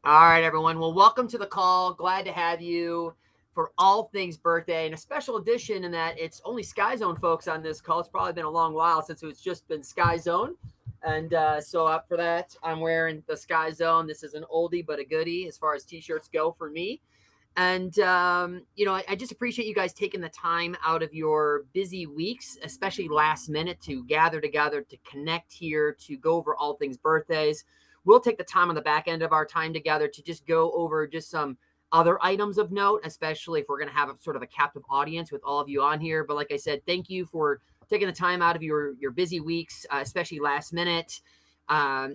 All right, everyone. Well, welcome to the call. Glad to have you for all things birthday and a special edition in that it's only Sky Zone folks on this call. It's probably been a long while since it's just been Sky Zone. And so up for that, I'm wearing the Sky Zone. This is an oldie but a goodie as far as t-shirts go for me. And, I just appreciate you guys taking the time out of your busy weeks, especially last minute, to gather together, to connect here, to go over all things birthdays. We'll take the time on the back end of our time together to just go over just some other items of note, especially if we're going to have a sort of a captive audience with all of you on here. But like I said, thank you for taking the time out of your busy weeks, especially last minute. I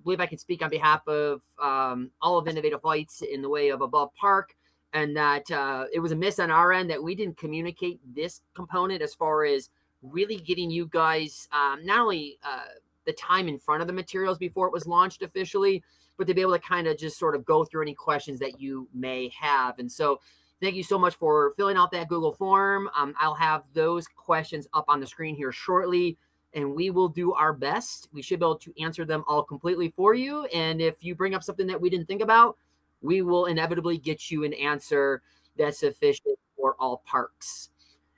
believe I can speak on behalf of all of Innovative Lights in the way of Above Park, and that it was a miss on our end that we didn't communicate this component as far as really getting you guys not only the time in front of the materials before it was launched officially, but to be able to kind of just sort of go through any questions that you may have. And so thank you so much for filling out that Google form. I'll have those questions up on the screen here shortly, and we will do our best. We should be able to answer them all completely for you. And if you bring up something that we didn't think about, we will inevitably get you an answer that's sufficient for all parks.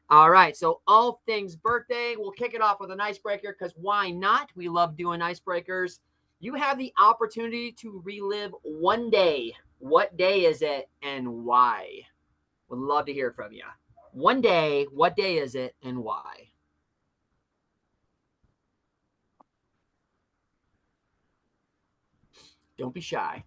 All right, so all things birthday. We'll kick it off with an icebreaker because why not? We love doing icebreakers. You have the opportunity to relive one day. What day is it and why? Would love to hear from you. One day, what day is it and why? Don't be shy.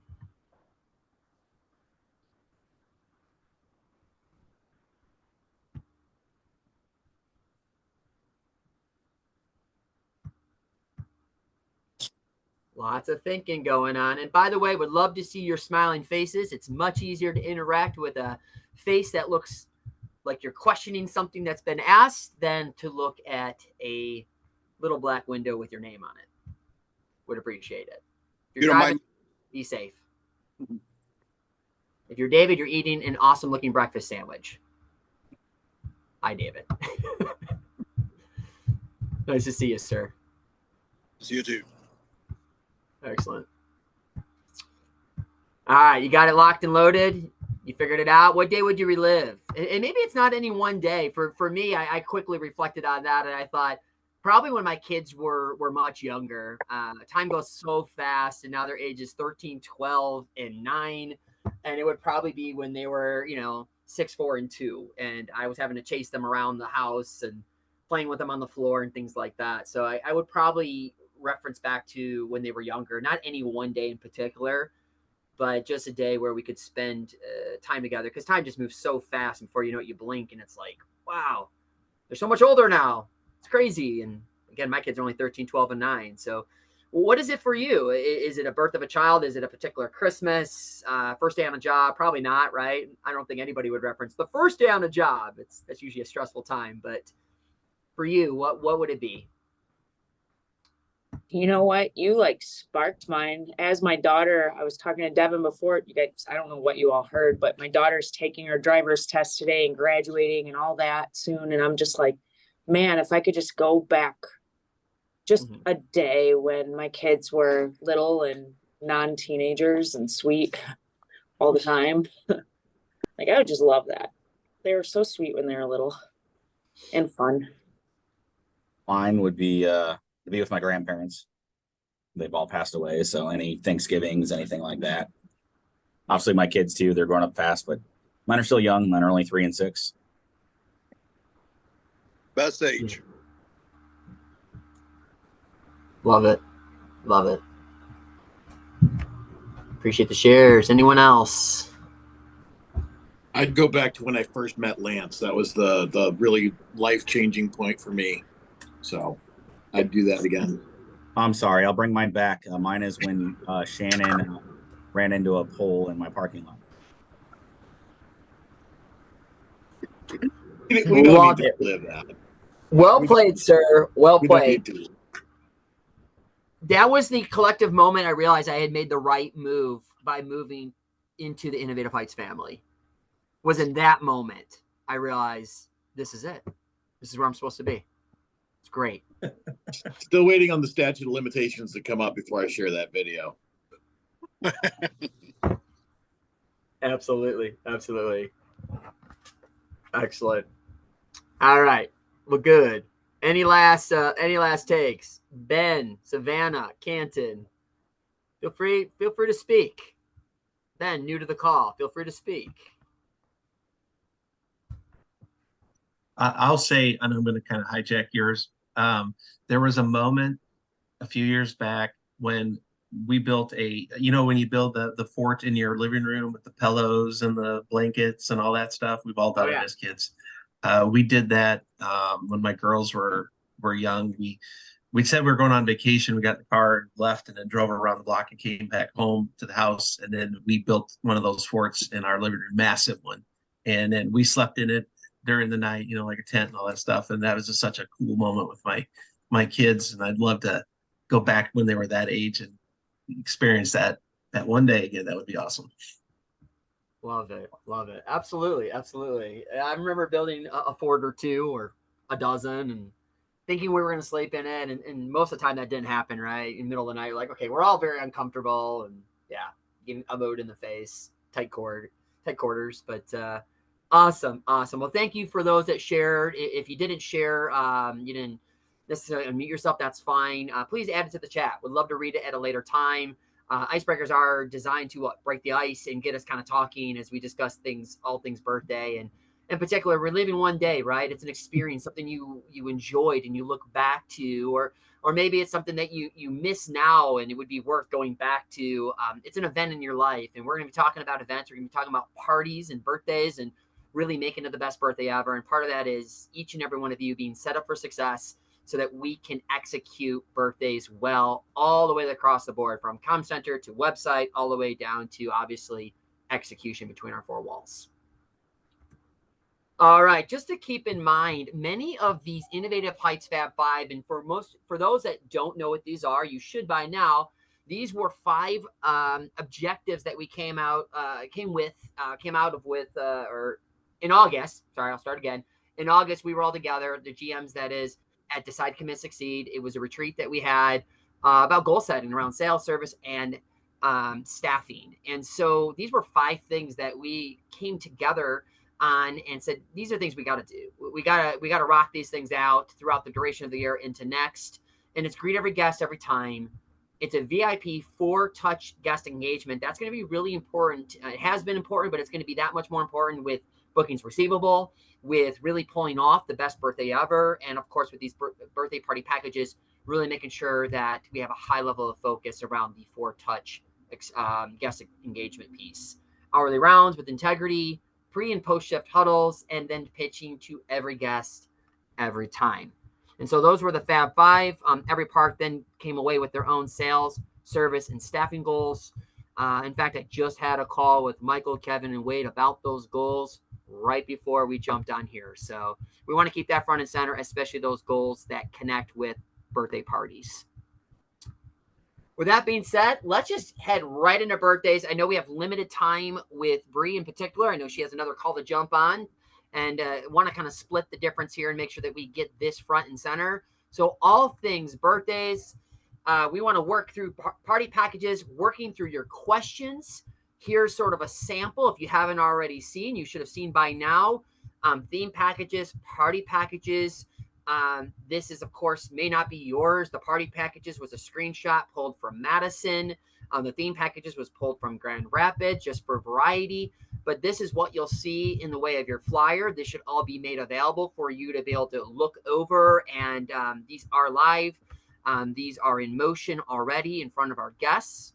Lots of thinking going on. And by the way, would love to see your smiling faces. It's much easier to interact with a face that looks like you're questioning something that's been asked than to look at a little black window with your name on it. Would appreciate it. If you're driving, be safe. If you're David, you're eating an awesome looking breakfast sandwich. Hi, David. Nice to see you, sir. See you too. Excellent. All right, you got it locked and loaded. You figured it out. What day would you relive? And maybe it's not any one day. For me, I quickly reflected on that, and I thought probably when my kids were much younger. Time goes so fast, and now their ages 13, 12, and 9. And it would probably be when they were, 6, 4, and 2. And I was having to chase them around the house and playing with them on the floor and things like that. So I would probably reference back to when they were younger, not any one day in particular, but just a day where we could spend time together, because time just moves so fast. And before you know it, you blink and it's like, wow, they're so much older now. It's crazy. And again, my kids are only 13, 12, and 9. So what is it for you? Is it a birth of a child? Is it a particular Christmas? First day on a job? Probably not, right? I don't think anybody would reference the first day on a job. That's usually a stressful time. But for you, what would it be? You know what? You like sparked mine. As my daughter, I was talking to Devin before. You guys, I don't know what you all heard, but my daughter's taking her driver's test today and graduating and all that soon. And I'm just like, man, if I could just go back just a day when my kids were little and non-teenagers and sweet all the time. Like, I would just love that. They were so sweet when they were little and fun. Mine would be to be with my grandparents. They've all passed away, so any Thanksgivings, anything like that. Obviously, my kids too. They're growing up fast, but mine are still young. Mine are only 3 and 6. Best age. Love it. Love it. Appreciate the shares. Anyone else? I'd go back to when I first met Lance. That was the really life-changing point for me. So I'd do that again. I'm sorry. I'll bring mine back. Mine is when Shannon ran into a pole in my parking lot. We don't need to live that. Well played, sir. Well played. That was the collective moment I realized I had made the right move by moving into the Innovative Heights family. Was in that moment I realized this is it. This is where I'm supposed to be. It's great. Still waiting on the statute of limitations to come up before I share that video. Absolutely. Absolutely. Excellent. All right. Well, good. Any last takes? Ben, Savannah, Canton. Feel free to speak. Ben, new to the call. Feel free to speak. I'll say, and I'm going to kind of hijack yours. There was a moment a few years back when we built when you build the fort in your living room with the pillows and the blankets and all that stuff. We've all done it as kids. We did that when my girls were young. We said we were going on vacation. We got in the car and left, and then drove around the block and came back home to the house. And then we built one of those forts in our living room, massive one. And then we slept in it during the night, like a tent and all that stuff. And that was just such a cool moment with my kids. And I'd love to go back when they were that age and experience that one day again. That would be awesome. Love it. Absolutely. I remember building a fort or two or a dozen and thinking we were going to sleep in it. And most of the time that didn't happen, right? In the middle of the night, like, okay, we're all very uncomfortable and getting elbowed in the face, tight quarters. But awesome. Well, thank you for those that shared. If you didn't share, you didn't necessarily unmute yourself, that's fine. Please add it to the chat. Would love to read it at a later time. Icebreakers are designed to break the ice and get us kind of talking as we discuss all things birthday. And in particular, we're living one day, right? It's an experience, something you enjoyed and you look back to, or maybe it's something that you miss now and it would be worth going back to. It's an event in your life, and we're going to be talking about events. We're going to be talking about parties and birthdays and really making it the best birthday ever. And part of that is each and every one of you being set up for success so that we can execute birthdays well all the way across the board, from comm center to website, all the way down to obviously execution between our four walls. All right, just to keep in mind, many of these Innovative Heights Fab 5, and for those that don't know what these are, you should by now. These were 5 objectives that we came out of with in August. Sorry, I'll start again. In August, we were all together, the GMs, that is, at Decide, Commit, Succeed. It was a retreat that we had about goal setting around sales, service, and staffing. And so these were 5 things that we came together on and said, these are things we got to do. We got to rock these things out throughout the duration of the year into next. And it's greet every guest every time. It's a VIP 4-touch guest engagement. That's going to be really important. It has been important, but it's going to be that much more important with bookings receivable, with really pulling off the best birthday ever. And of course, with these birthday party packages, really making sure that we have a high level of focus around the 4-touch guest engagement piece. Hourly rounds with integrity, pre and post shift huddles, and then pitching to every guest every time. And so those were the Fab 5. Every park then came away with their own sales, service, and staffing goals. In fact, I just had a call with Michael, Kevin, and Wade about those goals right before we jumped on here. So we want to keep that front and center, especially those goals that connect with birthday parties. With that being said, let's just head right into birthdays. I know we have limited time with Bree in particular. I know she has another call to jump on, and want to kind of split the difference here and make sure that we get this front and center. So all things birthdays, we want to work through party packages, working through your questions. Here's sort of a sample. If you haven't already seen, you should have seen by now. Theme packages, party packages. This is, of course, may not be yours. The party packages was a screenshot pulled from Madison. The theme packages was pulled from Grand Rapids, just for variety. But this is what you'll see in the way of your flyer. This should all be made available for you to be able to look over. And these are live. These are in motion already in front of our guests,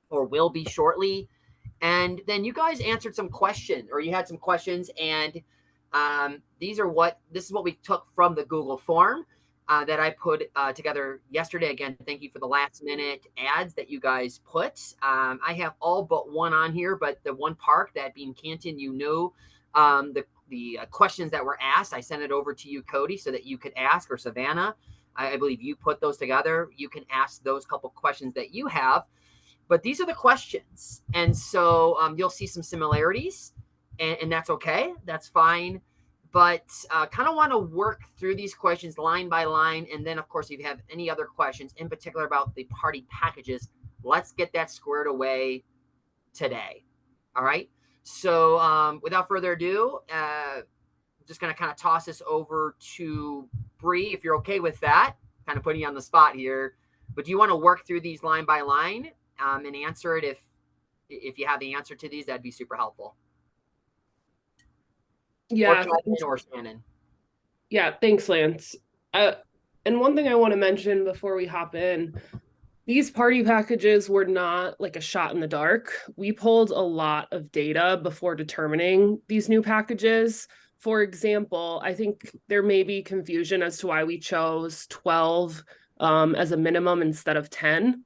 or will be shortly. And then you guys answered some questions, or you had some questions, and this is what we took from the Google form that I put together yesterday. Again, thank you for the last minute ads that you guys put. I have all but one on here, but the one park, that being Canton, the questions that were asked, I sent it over to you, Cody, so that you could ask, or Savannah. I believe you put those together. You can ask those couple questions that you have. But these are the questions. And so you'll see some similarities, and that's okay. That's fine. But kind of want to work through these questions line by line. And then, of course, if you have any other questions, in particular about the party packages, let's get that squared away today. All right. So without further ado, I'm just going to kind of toss this over to Bree, if you're okay with that. Kind of putting you on the spot here, but do you want to work through these line by line and answer it? If you have the answer to these, that'd be super helpful. Yeah. Or Shannon. Yeah. Thanks, Lance. And one thing I want to mention before we hop in, these party packages were not like a shot in the dark. We pulled a lot of data before determining these new packages. For example, I think there may be confusion as to why we chose 12 as a minimum instead of 10.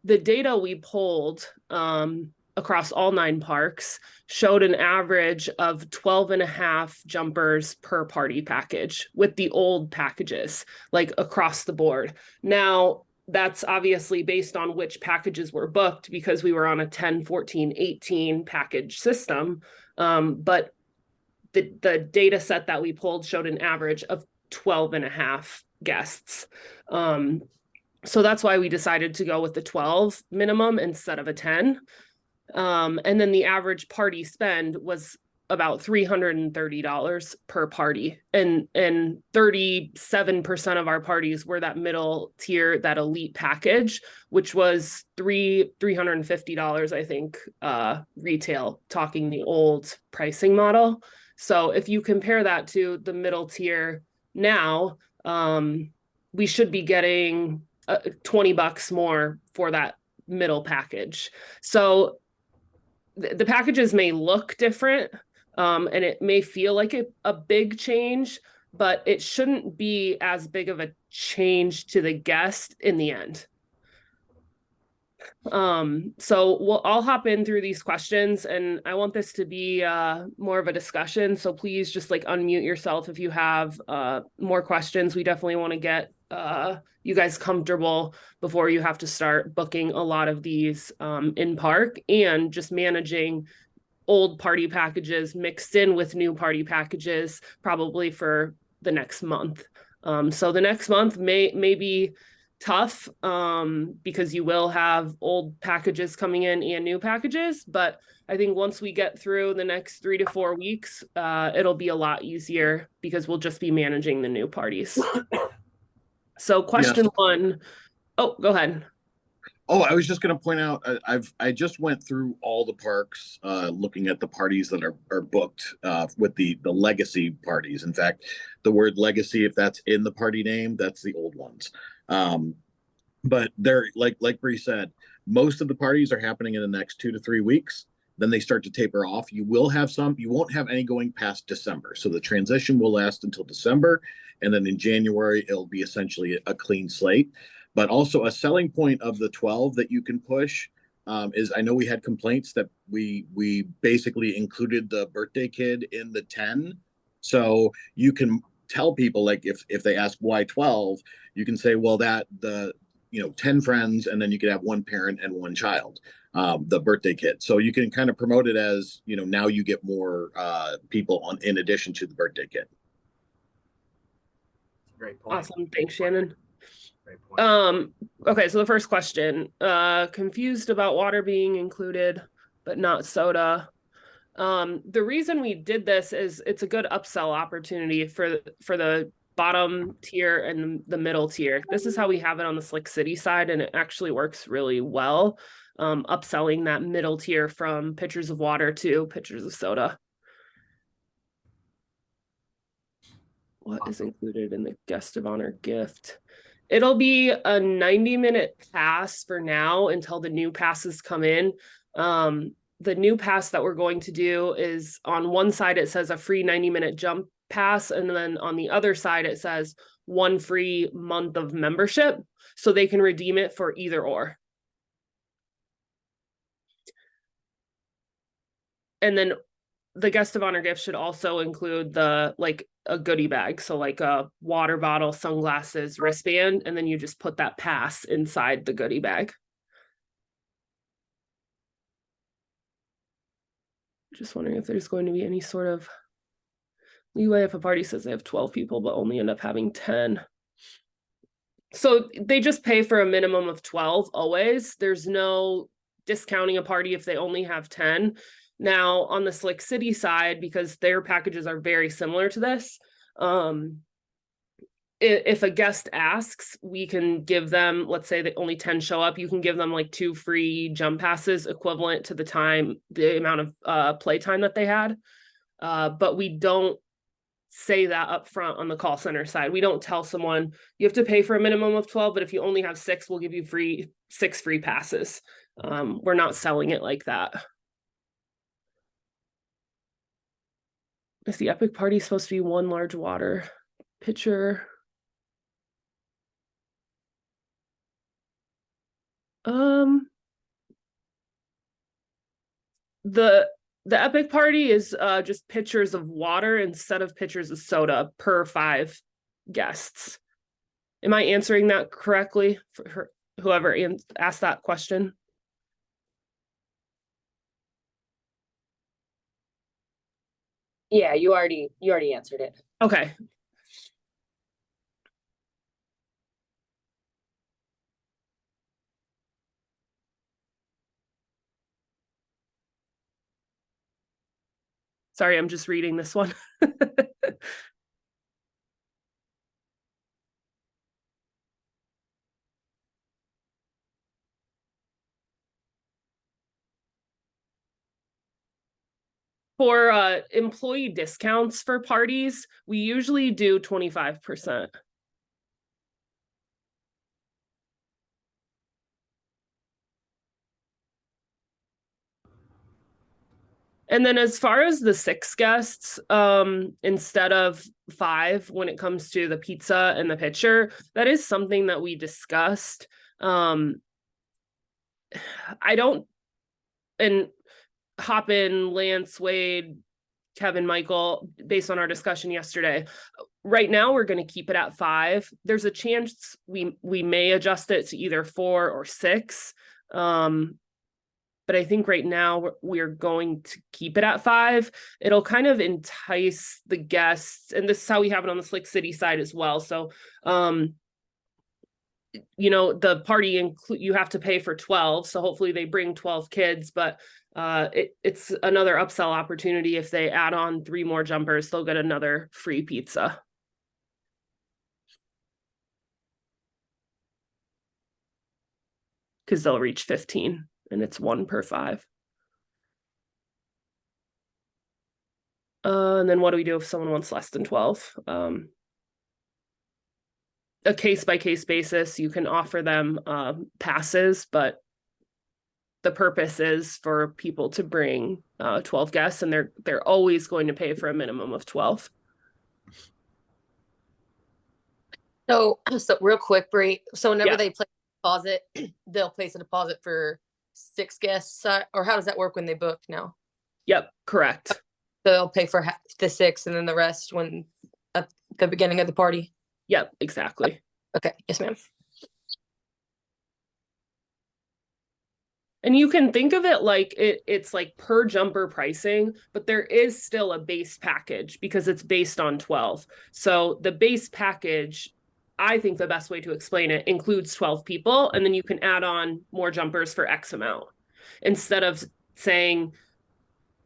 The data we pulled across all 9 parks showed an average of 12.5 jumpers per party package with the old packages, like across the board. Now, that's obviously based on which packages were booked because we were on a 10, 14, 18 package system. But the data set that we pulled showed an average of 12.5 guests. So that's why we decided to go with the 12 minimum instead of a 10. And then the average party spend was about $330 per party. And 37% of our parties were that middle tier, that elite package, which was $350, I think, retail, talking the old pricing model. So if you compare that to the middle tier now, we should be getting $20 more for that middle package. So the packages may look different, and it may feel like a big change, but it shouldn't be as big of a change to the guest in the end. So I'll hop in through these questions, and I want this to be more of a discussion. So please just like unmute yourself if you have more questions. We definitely want to get you guys comfortable before you have to start booking a lot of these in park, and just managing old party packages mixed in with new party packages probably for the next month. So the next month may be tough because you will have old packages coming in and new packages, but I think once we get through the next 3 to 4 weeks, it'll be a lot easier because we'll just be managing the new parties. So question one. Oh, go ahead. Oh, I was just going to point out, I just went through all the parks, looking at the parties that are booked with the legacy parties. In fact, the word legacy, if that's in the party name, that's the old ones. But they're like Bree said, most of the parties are happening in the next 2 to 3 weeks. Then they start to taper off. You will have some, you won't have any going past December. So the transition will last until December. And then in January, it'll be essentially a clean slate. But also a selling point of the 12 that you can push is, I know we had complaints that we basically included the birthday kid in the 10. So you can tell people, like, if they ask why 12, you can say, well, that the 10 friends, and then you could have one parent and one child, the birthday kid. So you can kind of promote it as, now you get more people on in addition to the birthday kid. Great point. Awesome. Thanks, Shannon. Great point. Okay, so the first question, confused about water being included, but not soda. The reason we did this is it's a good upsell opportunity for the bottom tier and the middle tier. This is how we have it on the Slick City side, and it actually works really well, upselling that middle tier from pitchers of water to pitchers of soda. What is included in the guest of honor gift? It'll be a 90-minute pass for now until the new passes come in. The new pass that we're going to do is, on one side it says a free 90-minute jump pass, and then on the other side it says 1 free month of membership, so they can redeem it for either or. And then the guest of honor gift should also include a goodie bag, so like a water bottle, sunglasses, wristband, and then you just put that pass inside the goodie bag. Just wondering if there's going to be any sort of leeway if a party says they have 12 people but only end up having 10. So they just pay for a minimum of 12 always. There's no discounting a party if they only have 10. Now on the Slick City side, because their packages are very similar to this, if a guest asks, we can give them, let's say that only 10 show up, you can give them like 2 free jump passes equivalent to the amount of play time that they had. But we don't say that up front on the call center side. We don't tell someone you have to pay for a minimum of 12, but if you only have 6, we'll give you 6 free passes. We're not selling it like that. Is the Epic Party supposed to be 1 large water pitcher? The Epic Party is just pitchers of water instead of pitchers of soda per 5 guests. Am I answering that correctly for whoever asked that question? Yeah, you already answered it. Okay. Sorry, I'm just reading this one. For employee discounts for parties, we usually do 25%. And then as far as the 6 guests, instead of 5, when it comes to the pizza and the pitcher, that is something that we discussed. I don't, and Hopin, Lance, Wade, Kevin, Michael, based on our discussion yesterday, right now we're going to keep it at 5. There's a chance we may adjust it to either 4 or 6. But I think right now we're going to keep it at 5. It'll kind of entice the guests, and this is how we have it on the Slick City side as well. So, you know, the party you have to pay for 12, so hopefully they bring 12 kids, but it's another upsell opportunity. If they add on 3 more jumpers, they'll get another free pizza. Because they'll reach 15. And it's 1 per 5. And then what do we do if someone wants less than 12? A case-by-case basis, you can offer them passes, but the purpose is for people to bring 12 guests, and they're always going to pay for a minimum of 12. So real quick, Bree. So whenever Yeah. they place a deposit, they'll place a deposit for 6 guests, or how does that work when they book now? Yep, correct. So they'll pay for the 6 and then the rest when at the beginning of the party. Yep, exactly. Okay, yes, ma'am. And you can think of it like it's like per jumper pricing, but there is still a base package because it's based on 12. So the base package, I think the best way to explain it, includes 12 people, and then you can add on more jumpers for X amount. Instead of saying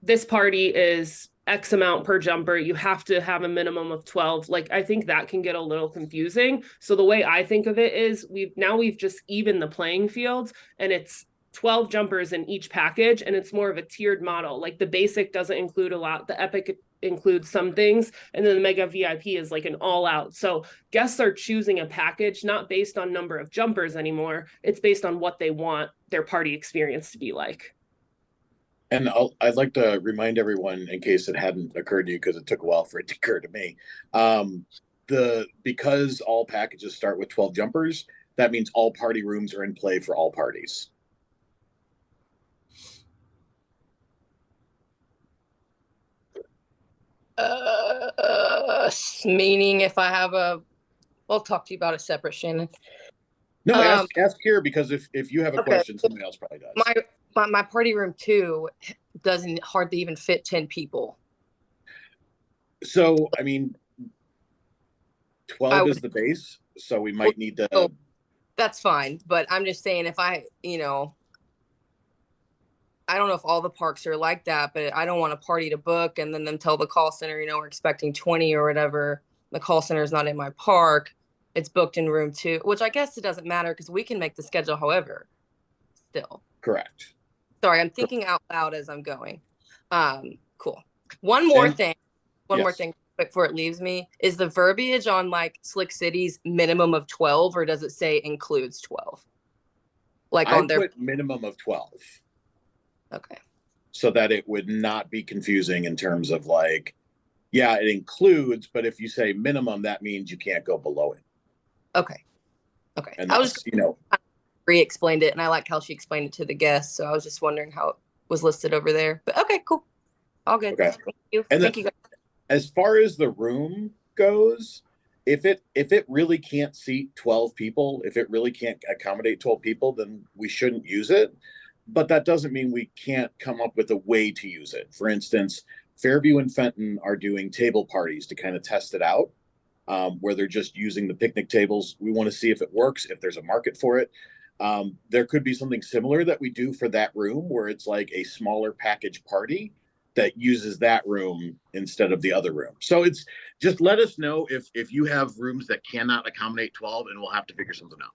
this party is X amount per jumper, you have to have a minimum of 12. Like, I think that can get a little confusing. So the way I think of it is we've just evened the playing field, and it's 12 jumpers in each package, and it's more of a tiered model. Like the basic doesn't include a lot, the epic includes some things, and then the mega VIP is like an all out. So guests are choosing a package not based on number of jumpers anymore. It's based on what they want their party experience to be like. And I'd like to remind everyone, in case it hadn't occurred to you, because it took a while for it to occur to me, because all packages start with 12 jumpers, that means all party rooms are in play for all parties. Meaning if I have I'll talk to you about it separate, Shannon. No, ask here, because if you have a question, somebody else probably does. My party room 2 doesn't hardly even fit 10 people. So, I mean, 12 is the base, so we might need to. Oh, that's fine, but I'm just saying if I, I don't know if all the parks are like that, but I don't want a party to book and then them tell the call center, you know, we're expecting 20 or whatever. The call center is not in my park. It's booked in room 2, which I guess it doesn't matter because we can make the schedule however still. Correct. Sorry, I'm thinking out loud as I'm going. Cool. One more And- thing yes. before it leaves me is the verbiage on like Slick City's minimum of 12, or does it say includes 12? Like I on their put minimum of 12 okay. so that it would not be confusing in terms of like, yeah, it includes, but if you say minimum, that means you can't go below it. Okay. Okay. And I was that's, you know, re-explained it and I like how she explained it to the guests. So I was just wondering how it was listed over there. But okay, cool. All good. Okay. Thank you. And Thank you guys. as far as the room goes, if it really can't seat 12 people, if it really can't accommodate 12 people, then we shouldn't use it. But that doesn't mean we can't come up with a way to use it. For instance, Fairview and Fenton are doing table parties to kind of test it out, where they're just using the picnic tables. We want to see if it works, if there's a market for it. There could be something similar that we do for that room where it's like a smaller package party that uses that room instead of the other room. So it's just let us know if you have rooms that cannot accommodate 12 and we'll have to figure something out.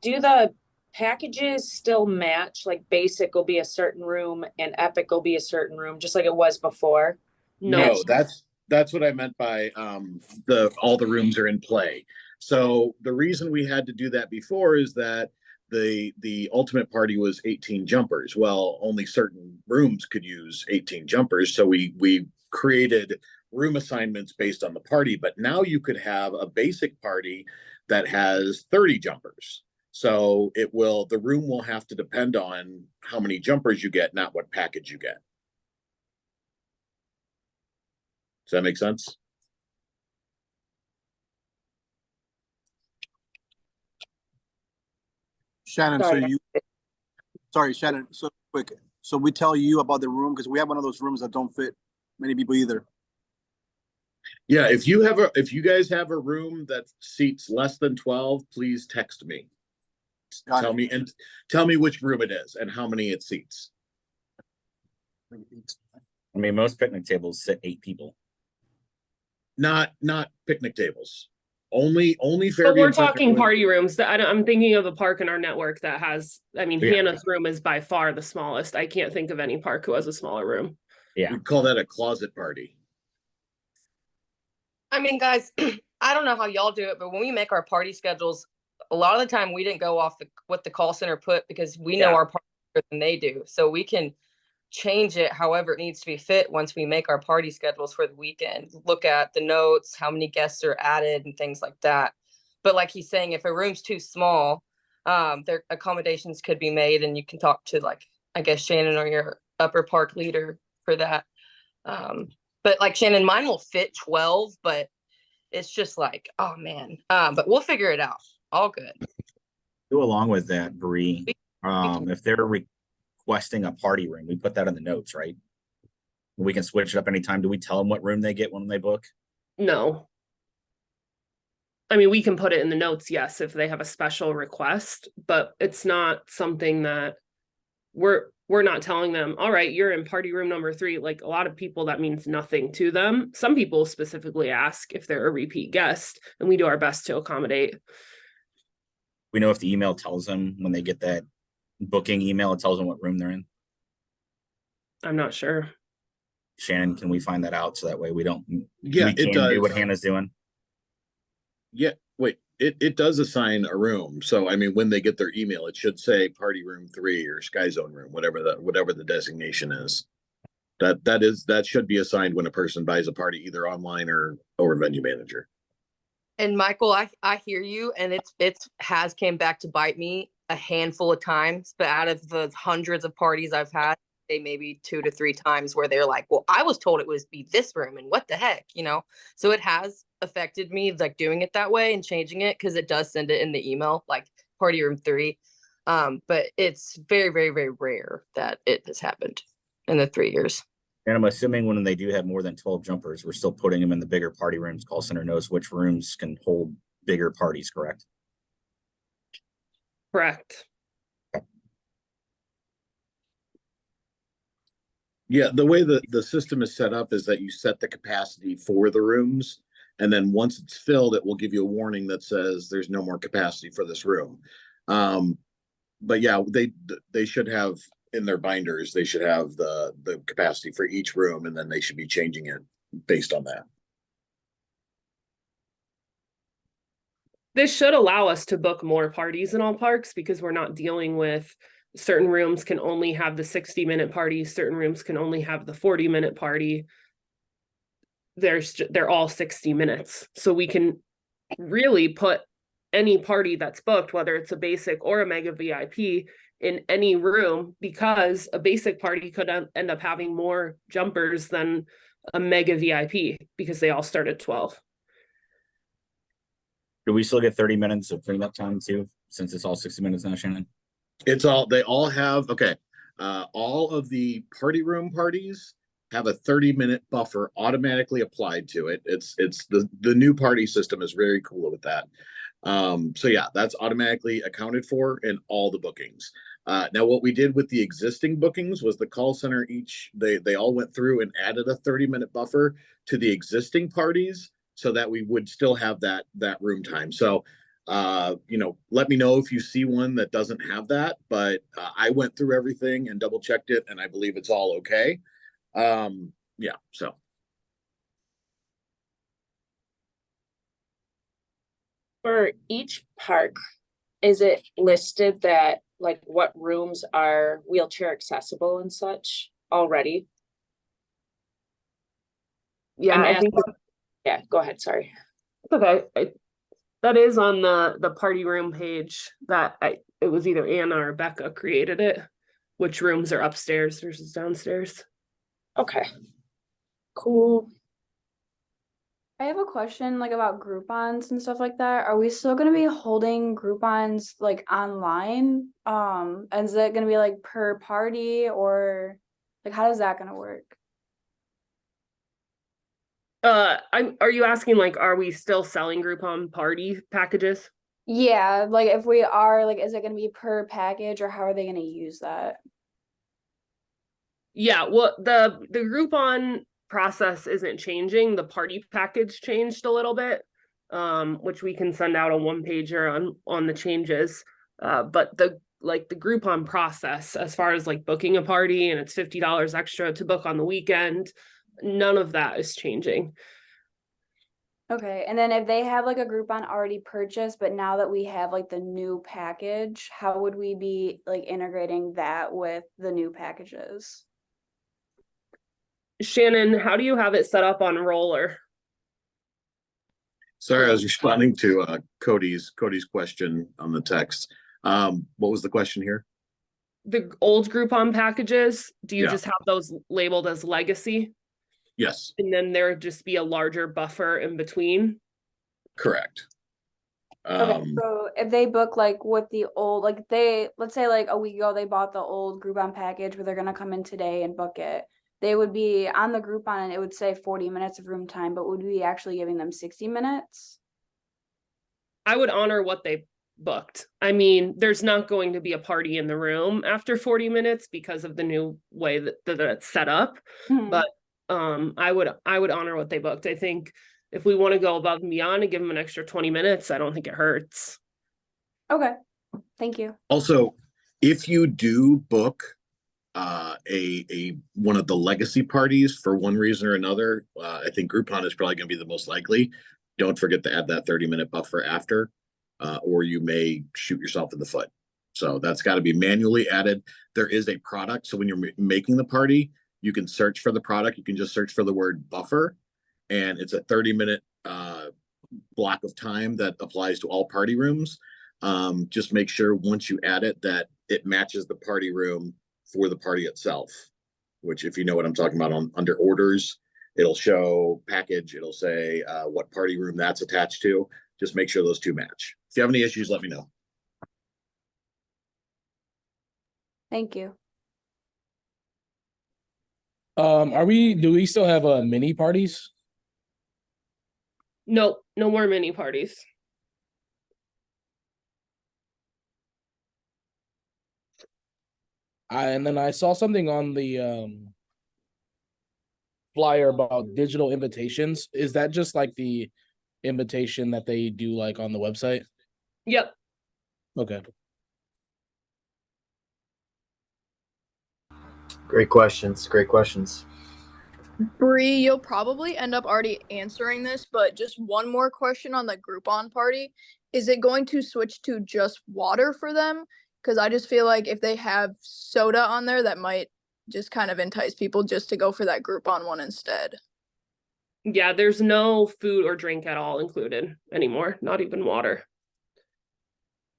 Do the packages still match? Like basic will be a certain room and epic will be a certain room, just like it was before? No, that's what I meant by all the rooms are in play. So the reason we had to do that before is that the ultimate party was 18 jumpers. Well, only certain rooms could use 18 jumpers. So we created room assignments based on the party, but now you could have a basic party that has 30 jumpers. So the room will have to depend on how many jumpers you get, not what package you get. Does that make sense? Shannon, Shannon, so quick. So we tell you about the room because we have one of those rooms that don't fit many people either. Yeah, if you guys have a room that seats less than 12, please text me. Tell me which room it is and how many it seats. I mean, most picnic tables sit 8 people. Not picnic tables. Only But Fairview. we're and Fenton talking really- party rooms. I'm thinking of a park in our network that has, I mean, Yeah. Hannah's room is by far the smallest. I can't think of any park who has a smaller room. Yeah. We call that a closet party. I mean, guys, I don't know how y'all do it, but when we make our party schedules, a lot of the time we didn't go off what the call center put because we know Yeah. our party better than they do. So we can change it however it needs to be fit once we make our party schedules for the weekend. Look at the notes, how many guests are added and things like that. But like he's saying, if a room's too small, their accommodations could be made and you can talk to like, I guess Shannon or your upper park leader for that. But like Shannon, mine will fit 12, but it's just like, oh man. But we'll figure it out. All good. Go along with that, Bree. If they're requesting a party room, we put that in the notes, right? We can switch it up anytime. Do we tell them what room they get when they book? No. I mean, we can put it in the notes, yes, if they have a special request, but it's not something that we're not telling them, all right, you're in party room number 3. Like a lot of people, that means nothing to them. Some people specifically ask if they're a repeat guest, and we do our best to accommodate. We know if the email tells them when they get that booking email, it tells them what room they're in. I'm not sure. Shannon, can we find that out so that way we don't? Yeah, we it can does. do what Hannah's doing. Yeah, wait, it does assign a room. So I mean, when they get their email, it should say party room 3 or Sky Zone room, whatever the designation is. That should be assigned when a person buys a party, either online or over Venue Manager. And Michael, I hear you, and it has came back to bite me a handful of times, but out of the hundreds of parties I've had, they maybe 2 to 3 times where they're like, well, I was told it was be this room and what the heck, you know? So it has affected me like doing it that way and changing it because it does send it in the email, like party room 3. But it's very, very, very rare that it has happened in the 3 years. And I'm assuming when they do have more than 12 jumpers, we're still putting them in the bigger party rooms. Call center knows which rooms can hold bigger parties, correct? Correct. Yeah, the way the system is set up is that you set the capacity for the rooms, and then once it's filled, it will give you a warning that says there's no more capacity for this room. Um, but yeah, they should have in their binders, they should have the capacity for each room, and then they should be changing it based on that. This should allow us to book more parties in all parks because we're not dealing with certain rooms can only have the 60-minute party, certain rooms can only have the 40-minute party. They're all 60 minutes. So we can really put any party that's booked, whether it's a basic or a mega VIP, in any room, because a basic party could end up having more jumpers than a mega VIP because they all start at 12. Do we still get 30 minutes of cleanup time too, since it's all 60 minutes now, Shannon? They all have, okay. All of the party room parties have a 30-minute buffer automatically applied to it. It's the new party system is very cool with that. So yeah, that's automatically accounted for in all the bookings. Now what we did with the existing bookings was the call center they all went through and added a 30-minute buffer to the existing parties so that we would still have that room time. So let me know if you see one that doesn't have that, but I went through everything and double checked it, and I believe it's all okay. Yeah, so. For each park, is it listed that like what rooms are wheelchair accessible and such already? Yeah, I think Yeah, go ahead, sorry. okay. That is on the party room page that it was either Anna or Becca created it, which rooms are upstairs versus downstairs. Okay. Cool. I have a question like about Groupons and stuff like that. Are we still gonna be holding Groupons like online? And is it gonna be like per party or like how is that gonna work? Are you asking like, are we still selling Groupon party packages? Yeah, like if we are, like, is it gonna be per package or how are they gonna use that? Yeah, well, the Groupon process isn't changing. The party package changed a little bit, which we can send out a one pager on the changes. But the Groupon process, as far as like booking a party and it's $50 extra to book on the weekend, none of that is changing. Okay, and then if they have like a Groupon already purchased, but now that we have like the new package, how would we be like integrating that with the new packages? Shannon, how do you have it set up on Roller? Sorry, I was responding to Cody's question on the text. What was the question here? The old Groupon packages, do you Yeah. just have those labeled as legacy? Yes, And then there'd just be a larger buffer in between? correct. Okay, so if they book like with the old, like let's say like a week ago, they bought the old Groupon package where they're gonna come in today and book it. They would be on the Groupon and it would say 40 minutes of room time, but would we actually giving them 60 minutes? I would honor what they booked. I mean, there's not going to be a party in the room after 40 minutes because of the new way that it's set up. Mhm. But I would honor what they booked. I think if we want to go above and beyond and give them an extra 20 minutes, I don't think it hurts. Okay, thank you. Also, if you do book a one of the legacy parties for one reason or another, I think Groupon is probably going to be the most likely. Don't forget to add that 30-minute buffer after, or you may shoot yourself in the foot. So that's got to be manually added. There is a product, so when you're making the party, you can search for the product. You can just search for the word buffer, and it's a 30-minute block of time that applies to all party rooms. Just make sure once you add it that it matches the party room for the party itself, which if you know what I'm talking about under orders, it'll show package, it'll say what party room that's attached to. Just make sure those two match. If you have any issues, let me know. Thank you. Do we still have mini parties? Nope, no more mini parties. And then I saw something on the flyer about digital invitations. Is that just like the invitation that they do like on the website? Yep. Okay. Great questions. Great questions. Bree, you'll probably end up already answering this, but just one more question on the Groupon party. Is it going to switch to just water for them? Because I just feel like if they have soda on there, that might just kind of entice people just to go for that Groupon one instead. Yeah, there's no food or drink at all included anymore, not even water.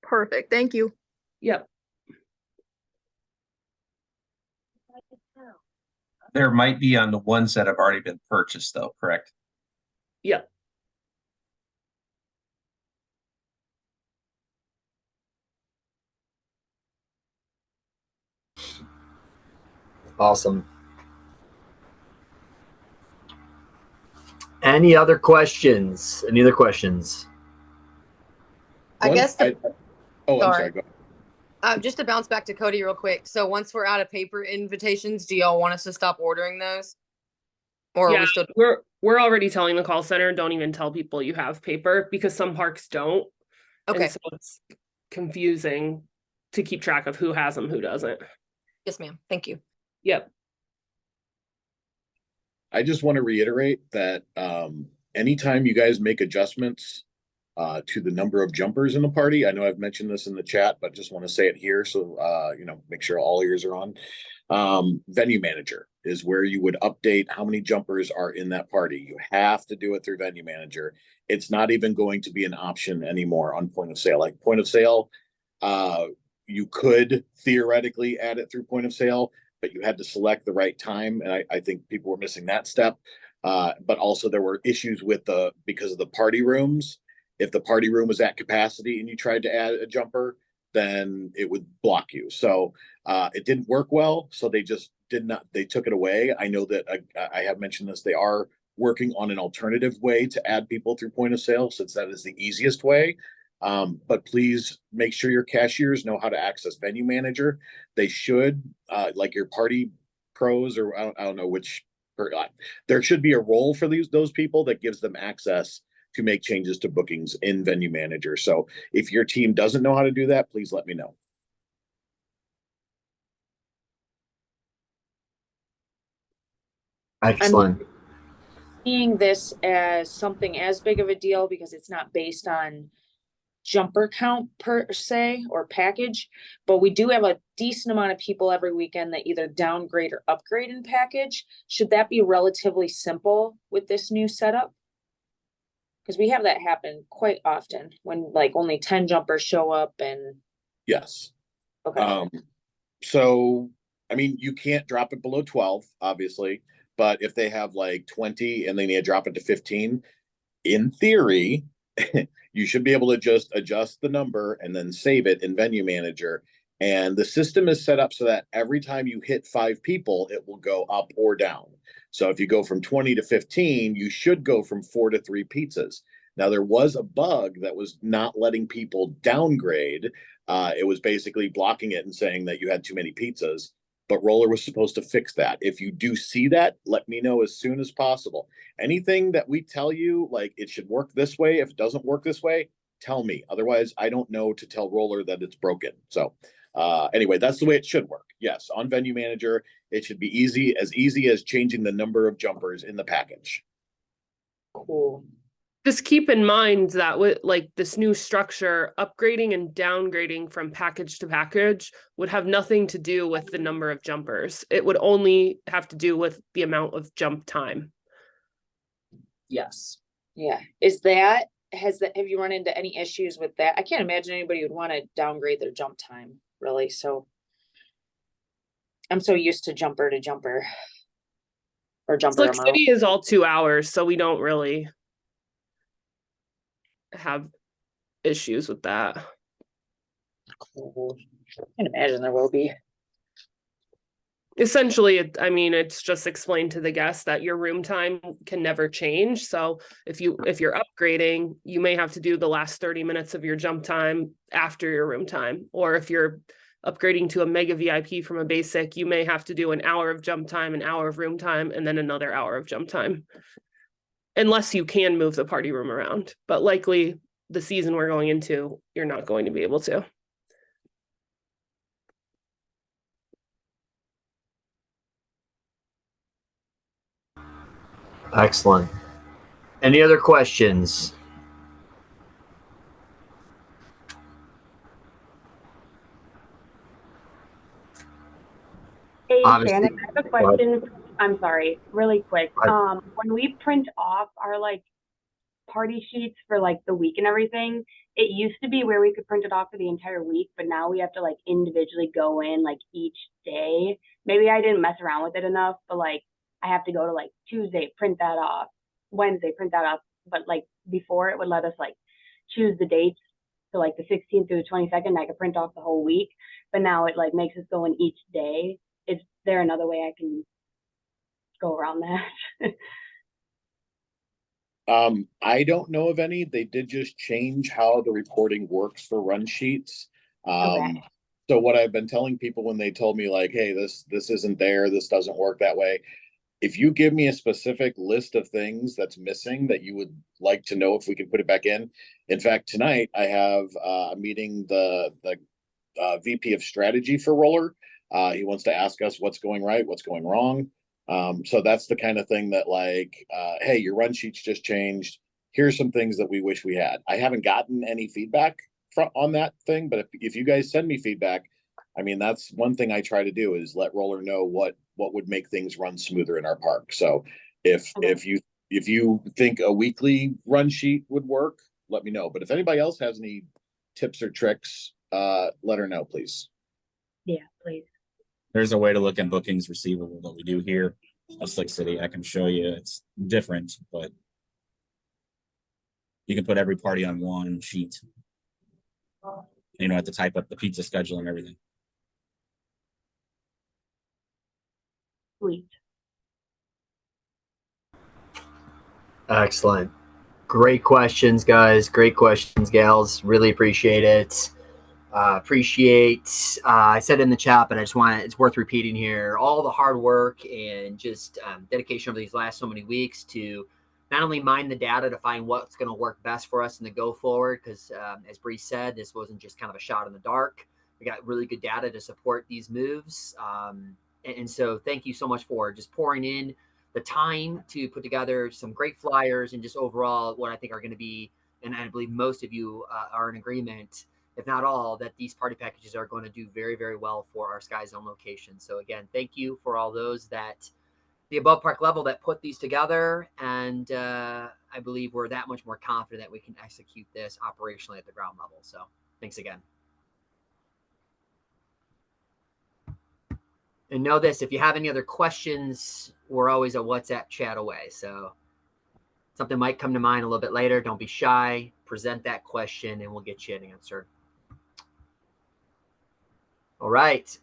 Perfect. Thank you. Yep. There might be on the ones that have already been purchased though, correct? Yep. Awesome. Any other questions? Any other questions? I guess the, I'm sorry. sorry. Go ahead. Just to bounce back to Cody real quick. So once we're out of paper invitations, do y'all want us to stop ordering those? Or Yeah, are we still? we're already telling the call center, don't even tell people you have paper, because some parks don't. Okay. And so it's confusing to keep track of who has them, who doesn't. Yes, ma'am. Thank you. Yep. I just want to reiterate that anytime you guys make adjustments to the number of jumpers in the party, I know I've mentioned this in the chat, but just want to say it here so make sure all ears are on. Venue manager is where you would update how many jumpers are in that party. You have to do it through venue manager. It's not even going to be an option anymore on point of sale. Like point of sale, you could theoretically add it through point of sale, but you had to select the right time. And I think people were missing that step. But also there were issues with because of the party rooms. If the party room was at capacity and you tried to add a jumper, then it would block you. So it didn't work well. So they just they took it away. I know that I have mentioned this. They are working on an alternative way to add people through point of sale, since that is the easiest way. But please make sure your cashiers know how to access venue manager. They should, like your party pros, or I don't know which, there should be a role for those people that gives them access to make changes to bookings in venue manager. So if your team doesn't know how to do that, please let me know. Excellent. Seeing this as something as big of a deal because it's not based on jumper count per se or package, but we do have a decent amount of people every weekend that either downgrade or upgrade in package. Should that be relatively simple with this new setup? Because we have that happen quite often when like only 10 jumpers show up and. Yes. Okay. So, I mean, you can't drop it below 12, obviously, but if they have like 20 and they need to drop it to 15, in theory, you should be able to just adjust the number and then save it in venue manager. And the system is set up so that every time you hit 5 people, it will go up or down. So if you go from 20 to 15, you should go from 4 to 3 pizzas. Now, there was a bug that was not letting people downgrade. It was basically blocking it and saying that you had too many pizzas, but Roller was supposed to fix that. If you do see that, let me know as soon as possible. Anything that we tell you, like it should work this way, if it doesn't work this way, tell me. Otherwise, I don't know to tell Roller that it's broken. So anyway, that's the way it should work. Yes, on venue manager, it should be easy as changing the number of jumpers in the package. Cool. Just keep in mind that with like this new structure, upgrading and downgrading from package to package would have nothing to do with the number of jumpers. It would only have to do with the amount of jump time. Yes. Yeah. Have you run into any issues with that? I can't imagine anybody would want to downgrade their jump time, really. So I'm so used to jumper or jumper Slick amount. City is all 2 hours, so we don't really have issues with that. Cool. I can imagine there will be. Essentially, it's just explained to the guests that your room time can never change. So if you're upgrading, you may have to do the last 30 minutes of your jump time after your room time. Or if you're upgrading to a mega VIP from a basic, you may have to do an hour of jump time, an hour of room time, and then another hour of jump time. Unless you can move the party room around, but likely the season we're going into, you're not going to be able to. Excellent. Any other questions? Hey, Obviously- Shannon, I have a Go ahead. question. I'm sorry, really quick. Right. When we print off our like party sheets for like the week and everything, it used to be where we could print it off for the entire week, but now we have to like individually go in like each day. Maybe I didn't mess around with it enough, but like I have to go to like Tuesday, print that off, Wednesday, print that off. But like before it would let us like choose the dates. So like the 16th through the 22nd, I could print off the whole week, but now it like makes us go in each day. Is there another way I can go around that? I don't know of any. They did just change how the reporting works for run sheets. Okay. So what I've been telling people when they told me like, hey, this isn't there, this doesn't work that way. If you give me a specific list of things that's missing that you would like to know if we can put it back in. In fact, tonight I have a meeting the VP of strategy for Roller. He wants to ask us what's going right, what's going wrong. So that's the kind of thing that like, hey, your run sheets just changed. Here's some things that we wish we had. I haven't gotten any feedback on that thing, but if you guys send me feedback, I mean, that's one thing I try to do is let Roller know what would make things run smoother in our park. So if you think a weekly run sheet would work, let me know. But if anybody else has any tips or tricks, let her know, please. Yeah, please. There's a way to look at bookings receivable that we do here at Slick City. I can show you. It's different, but you can put every party on one sheet. You don't have to type up the pizza schedule and everything. Sweet. Excellent. Great questions, guys. Great questions, gals. Really appreciate it. I said in the chat, but it's worth repeating here, all the hard work and just dedication over these last so many weeks to not only mine the data to find what's going to work best for us in the go forward, because as Bree said, this wasn't just kind of a shot in the dark. We got really good data to support these moves. And so thank you so much for just pouring in the time to put together some great flyers and just overall what I think are going to be, and I believe most of you are in agreement, if not all, that these party packages are going to do very, very well for our Sky Zone location. So again, thank you for all those that the above park level that put these together. And I believe we're that much more confident that we can execute this operationally at the ground level. So thanks again. And know this, if you have any other questions, we're always a WhatsApp chat away. So something might come to mind a little bit later. Don't be shy. Present that question and we'll get you an answer. All right.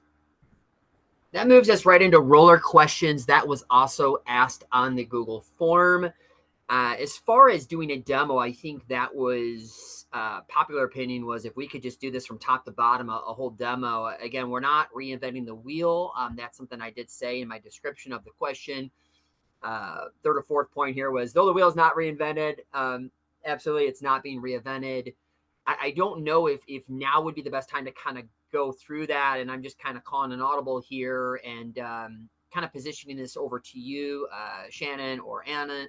That moves us right into roller questions. That was also asked on the Google form. As far as doing a demo, I think that was popular opinion was if we could just do this from top to bottom, a whole demo. Again, we're not reinventing the wheel. That's something I did say in my description of the question. Third or fourth point here was, though the wheel is not reinvented, absolutely it's not being reinvented. I don't know if now would be the best time to kind of go through that. And I'm just kind of calling an audible here and kind of positioning this over to you, Shannon or Anna,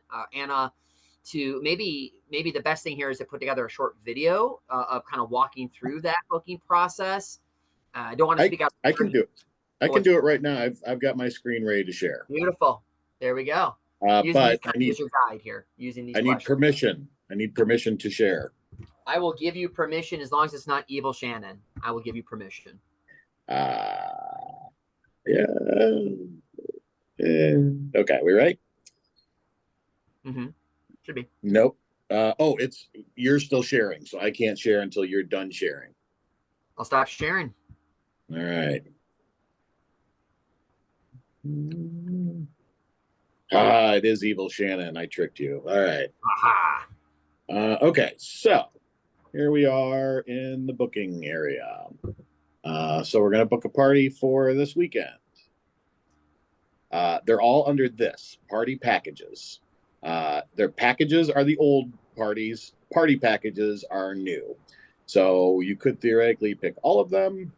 to maybe the best thing here is to put together a short video of kind of walking through that booking process. I don't want to speak out. I can do it. I can do it right now. I've got my screen ready to share. Beautiful. There we go. But I need your guide here using these. I need permission. I need permission to share. I will give you permission as long as it's not evil Shannon. I will give you permission. Yeah. Okay, we ready? Mm-hmm. Should be. Nope. You're still sharing, so I can't share until you're done sharing. I'll stop sharing. All right. It is evil Shannon. I tricked you. All right. Aha. Okay, so here we are in the booking area. So we're gonna book a party for this weekend. They're all under this party packages. Their packages are the old parties. Party packages are new. So you could theoretically pick all of them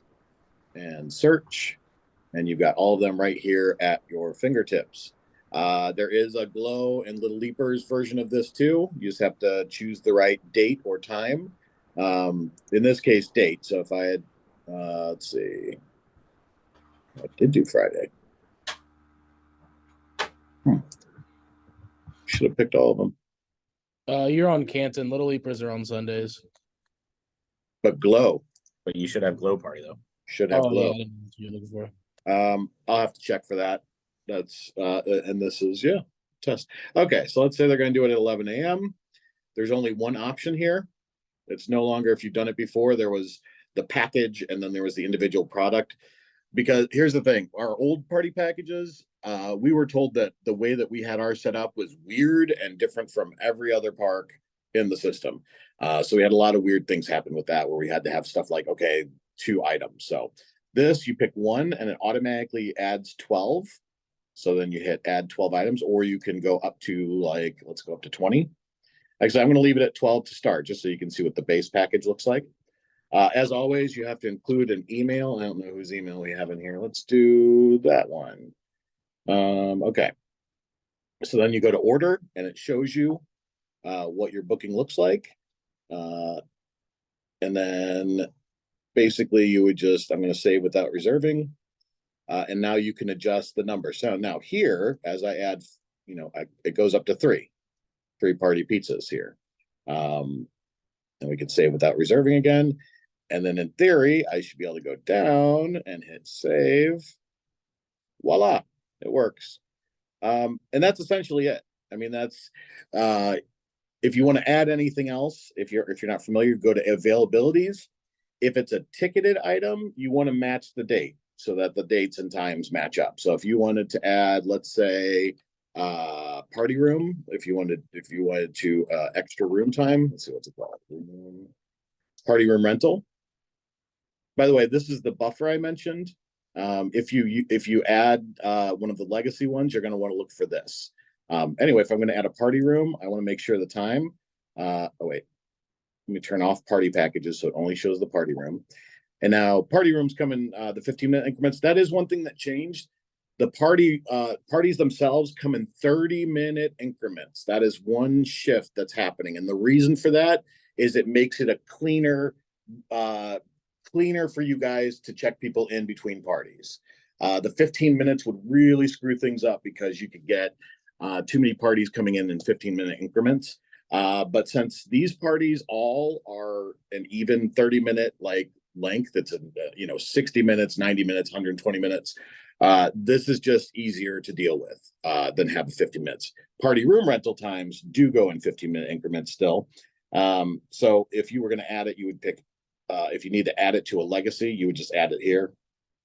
and search, and you've got all of them right here at your fingertips. There is a Glow and Little Leapers version of this too. You just have to choose the right date or time. In this case, date. So if I had, let's see, I did do Friday. Should have picked all of them. You're on Canton. Little Leapers are on Sundays. But Glow. But you should have Glow Party though. Should have Glow. Yeah, I didn't know what you're looking for. I'll have to check for that. That's and this is test. Okay, so let's say they're going to do it at 11 a.m. There's only one option here. It's no longer, if you've done it before, there was the package and then there was the individual product. Because here's the thing, our old party packages, we were told that the way that we had ours set up was weird and different from every other park in the system. So we had a lot of weird things happen with that, where we had to have stuff like, okay, 2 items. So this, you pick one and it automatically adds 12. So then you hit add 12 items, or you can go up to like, let's go up to 20. Actually, I'm going to leave it at 12 to start, just so you can see what the base package looks like. As always, you have to include an email. I don't know whose email we have in here. Let's do that one. Okay. So then you go to order and it shows you what your booking looks like. And then basically you would just, I'm going to save without reserving. And now you can adjust the number. So now here, as I add, it goes up to 3 party pizzas here. And we can save without reserving again. And then in theory, I should be able to go down and hit save. Voila, it works. And that's essentially it. I mean, that's, if you want to add anything else, if you're not familiar, go to availabilities. If it's a ticketed item, you want to match the date so that the dates and times match up. So if you wanted to add, let's say, party room, if you wanted to extra room time, let's see what's it called, party room rental. By the way, this is the buffer I mentioned. If you add one of the legacy ones, you're going to want to look for this. Anyway, if I'm going to add a party room, I want to make sure the time. Oh wait, let me turn off party packages so it only shows the party room. And now party rooms come in the 15-minute increments. That is one thing that changed. The parties themselves come in 30-minute increments. That is one shift that's happening. And the reason for that is it makes it a cleaner for you guys to check people in between parties. The 15 minutes would really screw things up because you could get too many parties coming in 15-minute increments. But since these parties all are an even 30-minute length, it's 60 minutes, 90 minutes, 120 minutes. This is just easier to deal with than have 50 minutes. Party room rental times do go in 15-minute increments still. So if you were going to add it, you would pick, if you need to add it to a legacy, you would just add it here.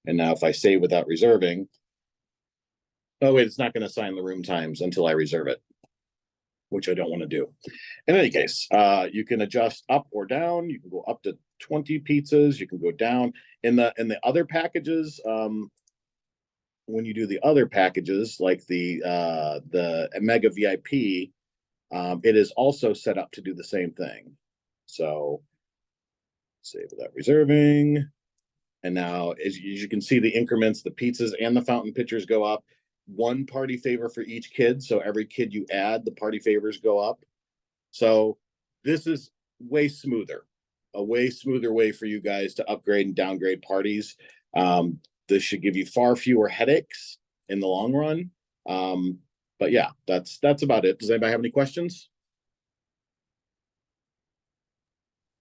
And now if I save without reserving, oh wait, it's not going to assign the room times until I reserve it, which I don't want to do. In any case, you can adjust up or down. You can go up to 20 pizzas. You can go down in the other packages. When you do the other packages, like the Mega VIP, it is also set up to do the same thing. So save without reserving. And now, as you can see, the increments, the pizzas and the fountain pitchers go up. 1 party favor for each kid. So every kid you add, the party favors go up. So this is way smoother, a way smoother way for you guys to upgrade and downgrade parties. This should give you far fewer headaches in the long run. But yeah, that's about it. Does anybody have any questions?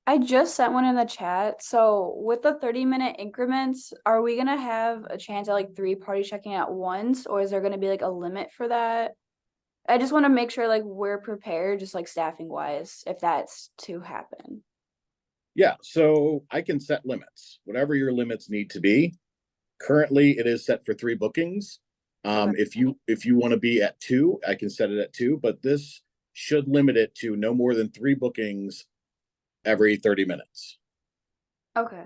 I just sent one in the chat. So with the 30-minute increments, are we gonna have a chance at 3 party checking at once, or is there gonna be a limit for that? I just want to make sure we're prepared, just staffing wise, if that's to happen. Yeah, so I can set limits, whatever your limits need to be. Currently, it is set for 3 bookings. If you want to be at 2, I can set it at 2, but this should limit it to no more than 3 bookings every 30 minutes. Okay.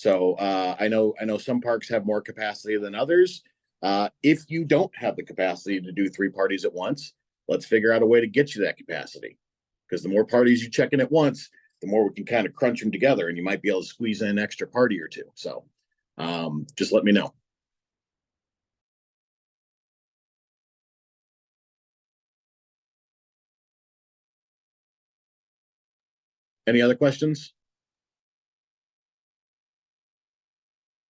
So I know some parks have more capacity than others. If you don't have the capacity to do 3 parties at once, let's figure out a way to get you that capacity. Because the more parties you check in at once, the more we can kind of crunch them together, and you might be able to squeeze in an extra party or 2. So just let me know. Any other questions?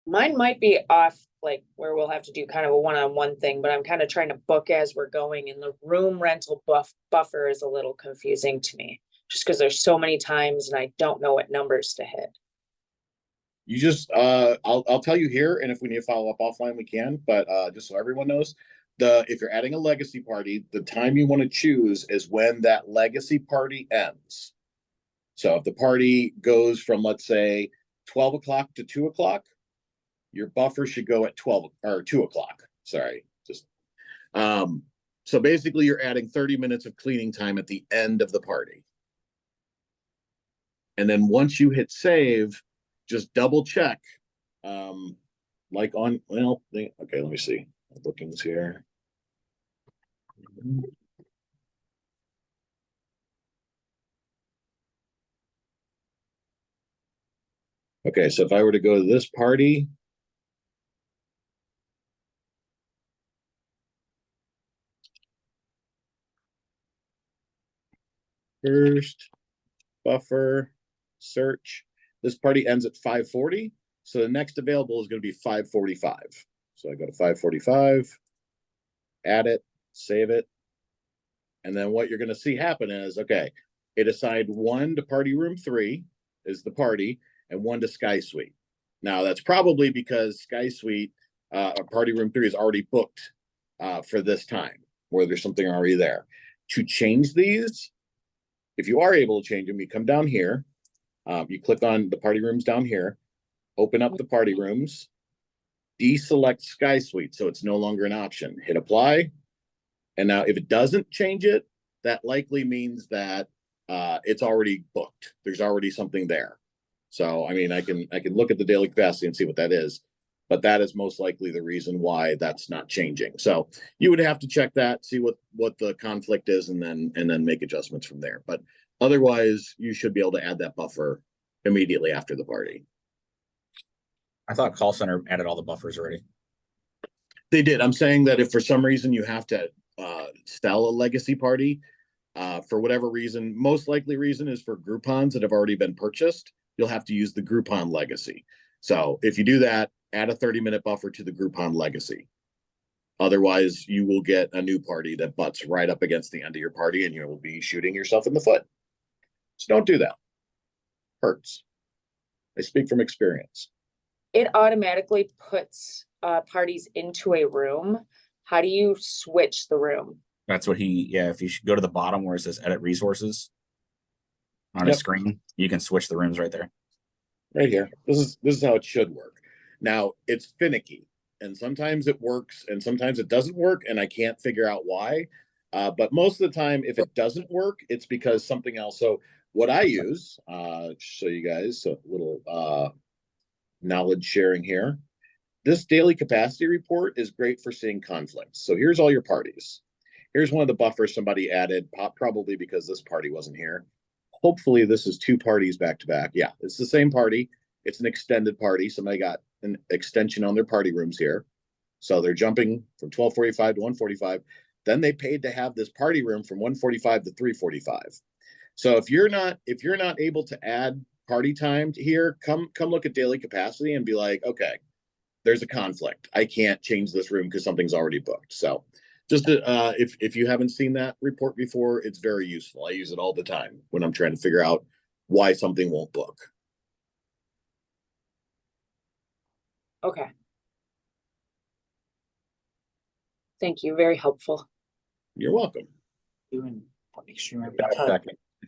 Mine might be off, like where we'll have to do kind of a one-on-one thing, but I'm kind of trying to book as we're going, and the room rental buffer is a little confusing to me, just because there's so many times and I don't know what numbers to hit. You just I'll tell you here, and if we need to follow up offline, we can. But just so everyone knows, if you're adding a legacy party, the time you want to choose is when that legacy party ends. So if the party goes from, let's say, 12 o'clock to 2 o'clock, your buffer should go at 12 or 2 o'clock. Sorry, just so basically you're adding 30 minutes of cleaning time at the end of the party. And then once you hit save, just double check. Like on, well, okay, let me see. Bookings here. Okay, so if I were to go to this party, first buffer search, this party ends at 5:40, so the next available is going to be 5:45. So I go to 5:45, add it, save it, and then what you're going to see happen is, okay, it assigned 1 to party room 3 is the party, and 1 to Sky Suite. Now that's probably because Sky Suite party room 3 is already booked for this time, where there's something already there. To change these, if you are able to change them, you come down here, you click on the party rooms down here, open up the party rooms, deselect Sky Suite so it's no longer an option, hit apply. And now if it doesn't change it, that likely means that it's already booked. There's already something there. So I mean, I can look at the daily capacity and see what that is, but that is most likely the reason why that's not changing. So you would have to check that, see what the conflict is, and then make adjustments from there. But otherwise, you should be able to add that buffer immediately after the party. I thought call center added all the buffers already. They did. I'm saying that if for some reason you have to sell a legacy party, for whatever reason, most likely reason is for Groupons that have already been purchased, you'll have to use the Groupon legacy. So if you do that, add a 30-minute buffer to the Groupon legacy. Otherwise, you will get a new party that butts right up against the end of your party, and you will be shooting yourself in the foot. So don't do that. Hurts. I speak from experience. It automatically puts parties into a room. How do you switch the room? That's what if you should go to the bottom where it says edit resources on a screen, you can switch the rooms right there. Right here. This is how it should work. Now it's finicky, and sometimes it works and sometimes it doesn't work, and I can't figure out why. But most of the time, if it doesn't work, it's because something else. So what I use, show you guys a little knowledge sharing here. This daily capacity report is great for seeing conflicts. So here's all your parties. Here's one of the buffers somebody added, probably because this party wasn't here. Hopefully this is 2 parties back to back. Yeah, it's the same party. It's an extended party. Somebody got an extension on their party rooms here. So they're jumping from 12:45 to 1:45. Then they paid to have this party room from 1:45 to 3:45. So if you're not able to add party time here, come look at daily capacity and be like, okay, there's a conflict. I can't change this room because something's already booked. So just if you haven't seen that report before, it's very useful. I use it all the time when I'm trying to figure out why something won't book. Okay. Thank you. Very helpful. You're welcome. If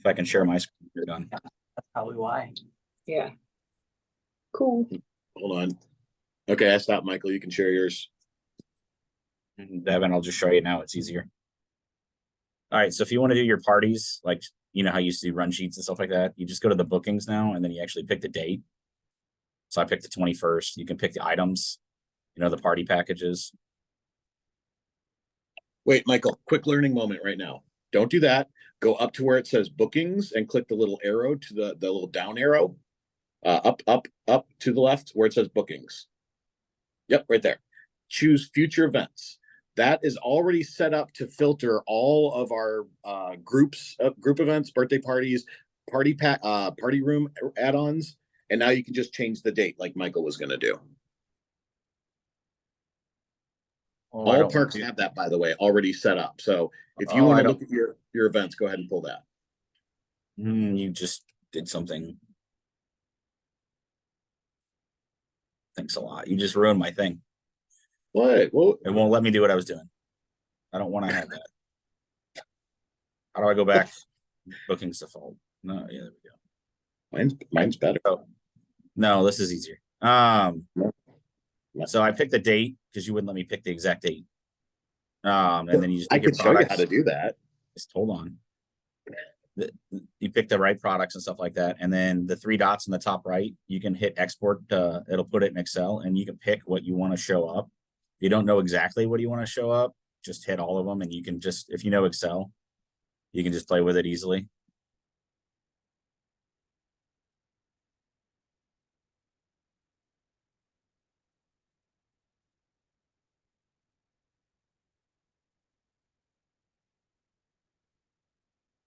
I can share my screen, you're done. That's probably why. Yeah. Cool. Hold on. Okay, I stopped, Michael. You can share yours. And Devin, I'll just show you now. It's easier. All right, so if you want to do your parties, like you know how you used to do run sheets and stuff like that, you just go to the bookings now, and then you actually pick the date. So I picked the 21st. You can pick the items, the party packages. Wait, Michael, quick learning moment right now. Don't do that. Go up to where it says bookings and click the little arrow to the little down arrow. Up to the left where it says bookings. Yep, right there. Choose future events. That is already set up to filter all of our group events, birthday parties, party room add-ons, and now you can just change the date like Michael was going to do. All parks have that, by the way, already set up. So if you want to look at your events, go ahead and pull that. You just did something. Thanks a lot. You just ruined my thing. What? Well, it won't let me do what I was doing. I don't want to have that. How do I go back? Bookings default. No, yeah, there we go. Mine's better. Oh, no, this is easier. So I picked the date because you wouldn't let me pick the exact date. And then you just I could show you how to do that. Just hold on. You pick the right products and stuff like that, and then the 3 dots in the top right, you can hit export. It'll put it in Excel, and you can pick what you want to show up. If you don't know exactly what you want to show up, just hit all of them, and you can just, if you know Excel, you can just play with it easily.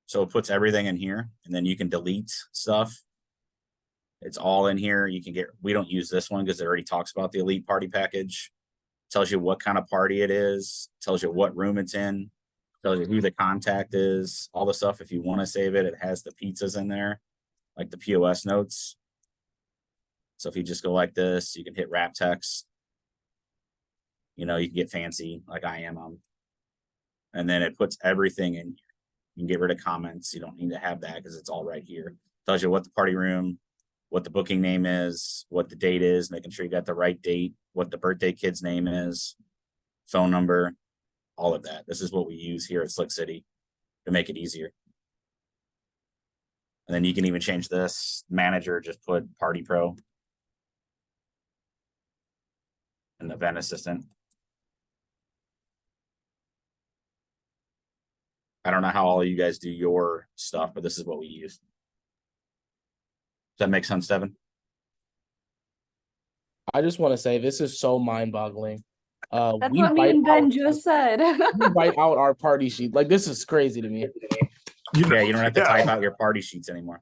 So it puts everything in here, and then you can delete stuff. It's all in here. You can get, we don't use this one because it already talks about the elite party package. Tells you what kind of party it is, tells you what room it's in, tells you who the contact is, all the stuff. If you want to save it, it has the pizzas in there, like the POS notes. So if you just go like this, you can hit wrap text. You can get fancy like I am. And then it puts everything in here. You can get rid of comments. You don't need to have that because it's all right here. Tells you what the party room, what the booking name is, what the date is, making sure you got the right date, what the birthday kid's name is, phone number, all of that. This is what we use here at Slick City to make it easier. And then you can even change this manager, just put Party Pro and event assistant. I don't know how all you guys do your stuff, but this is what we use. Does that make sense, Devin? I just want to say this is so mind-boggling. That's what me and Ben just said. We write out our party sheet. Like, this is crazy to me. You don't have to type out your party sheets anymore.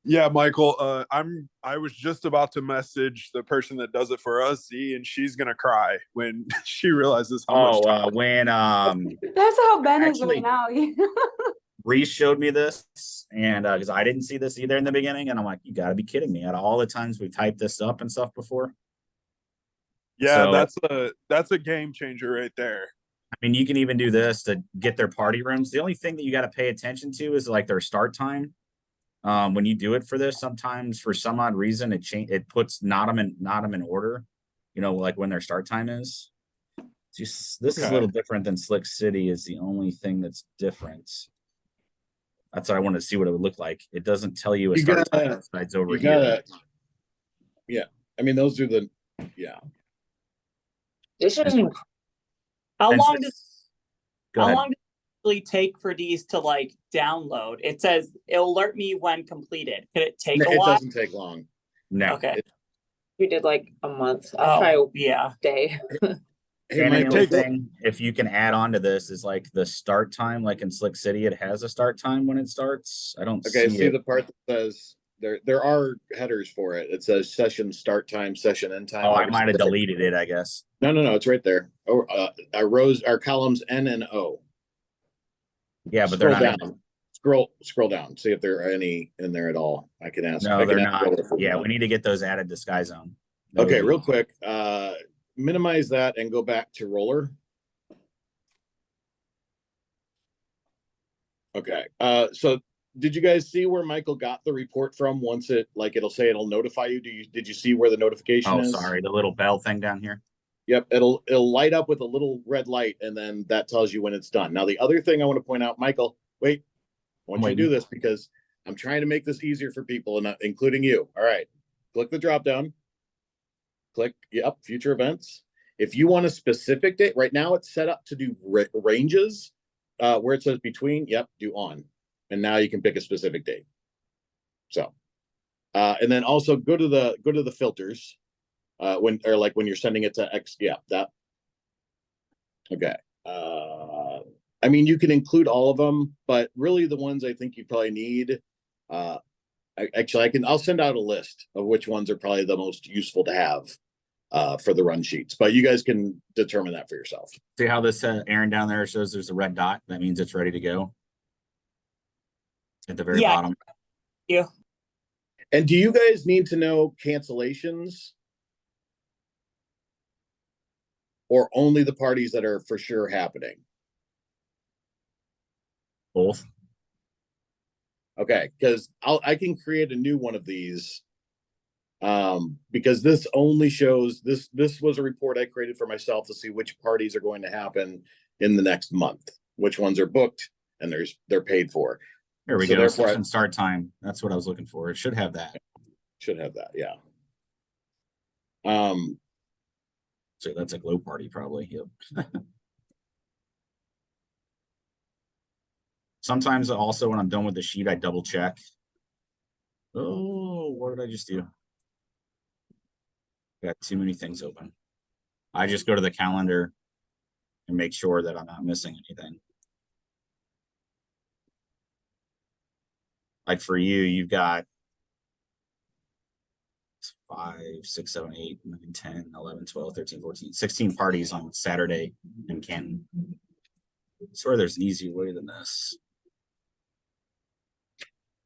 Yeah, Michael, I was just about to message the person that does it for us, Z, and she's gonna cry when she realizes how much time. When that's how Ben is right now. Reese showed me this, and because I didn't see this either in the beginning, and I'm like, you gotta be kidding me. Out of all the times we typed this up and stuff before. Yeah, so, that's a game changer right there. I mean, you can even do this to get their party rooms. The only thing that you got to pay attention to is like their start time. When you do it for this, sometimes for some odd reason it puts not them in order, like when their start time is. This is a little different than Slick City is the only thing that's different. That's what I wanted to see what it would look like. It doesn't tell you a start time besides over here. Yeah. I mean, those are the, yeah. How long does it really take for these to like download? It says it'll alert me when completed. Could it take a while? It doesn't take long. No. Okay. We did like a month. Oh, try yeah. Day. And the only thing, if you can add on to this, is like the start time. Like in Slick City, it has a start time when it starts. I don't see the part that says there are headers for it. It says session start time, session end time. Oh, I might have deleted it, I guess. No, it's right there. Oh, our columns N and O. Yeah, but they're not. Scroll down. See if there are any in there at all. I can ask. No, they're not. Yeah, we need to get those added to Sky Zone. Okay, real quick. Minimize that and go back to roller. Okay. So did you guys see where Michael got the report from? Once it'll say it'll notify you. Did you see where the notification is? Oh, sorry, the little bell thing down here. Yep, it'll light up with a little red light, and then that tells you when it's done. Now, the other thing I want to point out, Michael, wait, I want you to do this because I'm trying to make this easier for people, and including you. All right, click the drop down, click, yep, future events. If you want a specific date, right now it's set up to do ranges, where it says between, yep, do on. And now you can pick a specific date. So, and then also go to the filters, when you're sending it to X, yeah, that. Okay. I mean, you can include all of them, but really the ones I think you probably need, I'll send out a list of which ones are probably the most useful to have for the run sheets, but you guys can determine that for yourself. See how this Aaron down there shows there's a red dot? That means it's ready to go at the very bottom. Yeah. And do you guys need to know cancellations? Or only the parties that are for sure happening? Both. Okay, because I can create a new one of these, because this only shows this was a report I created for myself to see which parties are going to happen in the next month, which ones are booked and they're paid for. There we go. Session start time. That's what I was looking for. It should have that. Should have that, yeah. So that's a glow party, probably. Yep. Sometimes also when I'm done with the sheet, I double check. Oh, what did I just do? Got too many things open. I just go to the calendar and make sure that I'm not missing anything. Like for you, you've got 5, 6, 7, 8, 9, 10, 11, 12, 13, 14, 16 parties on Saturday in Canton. I swear there's an easier way than this.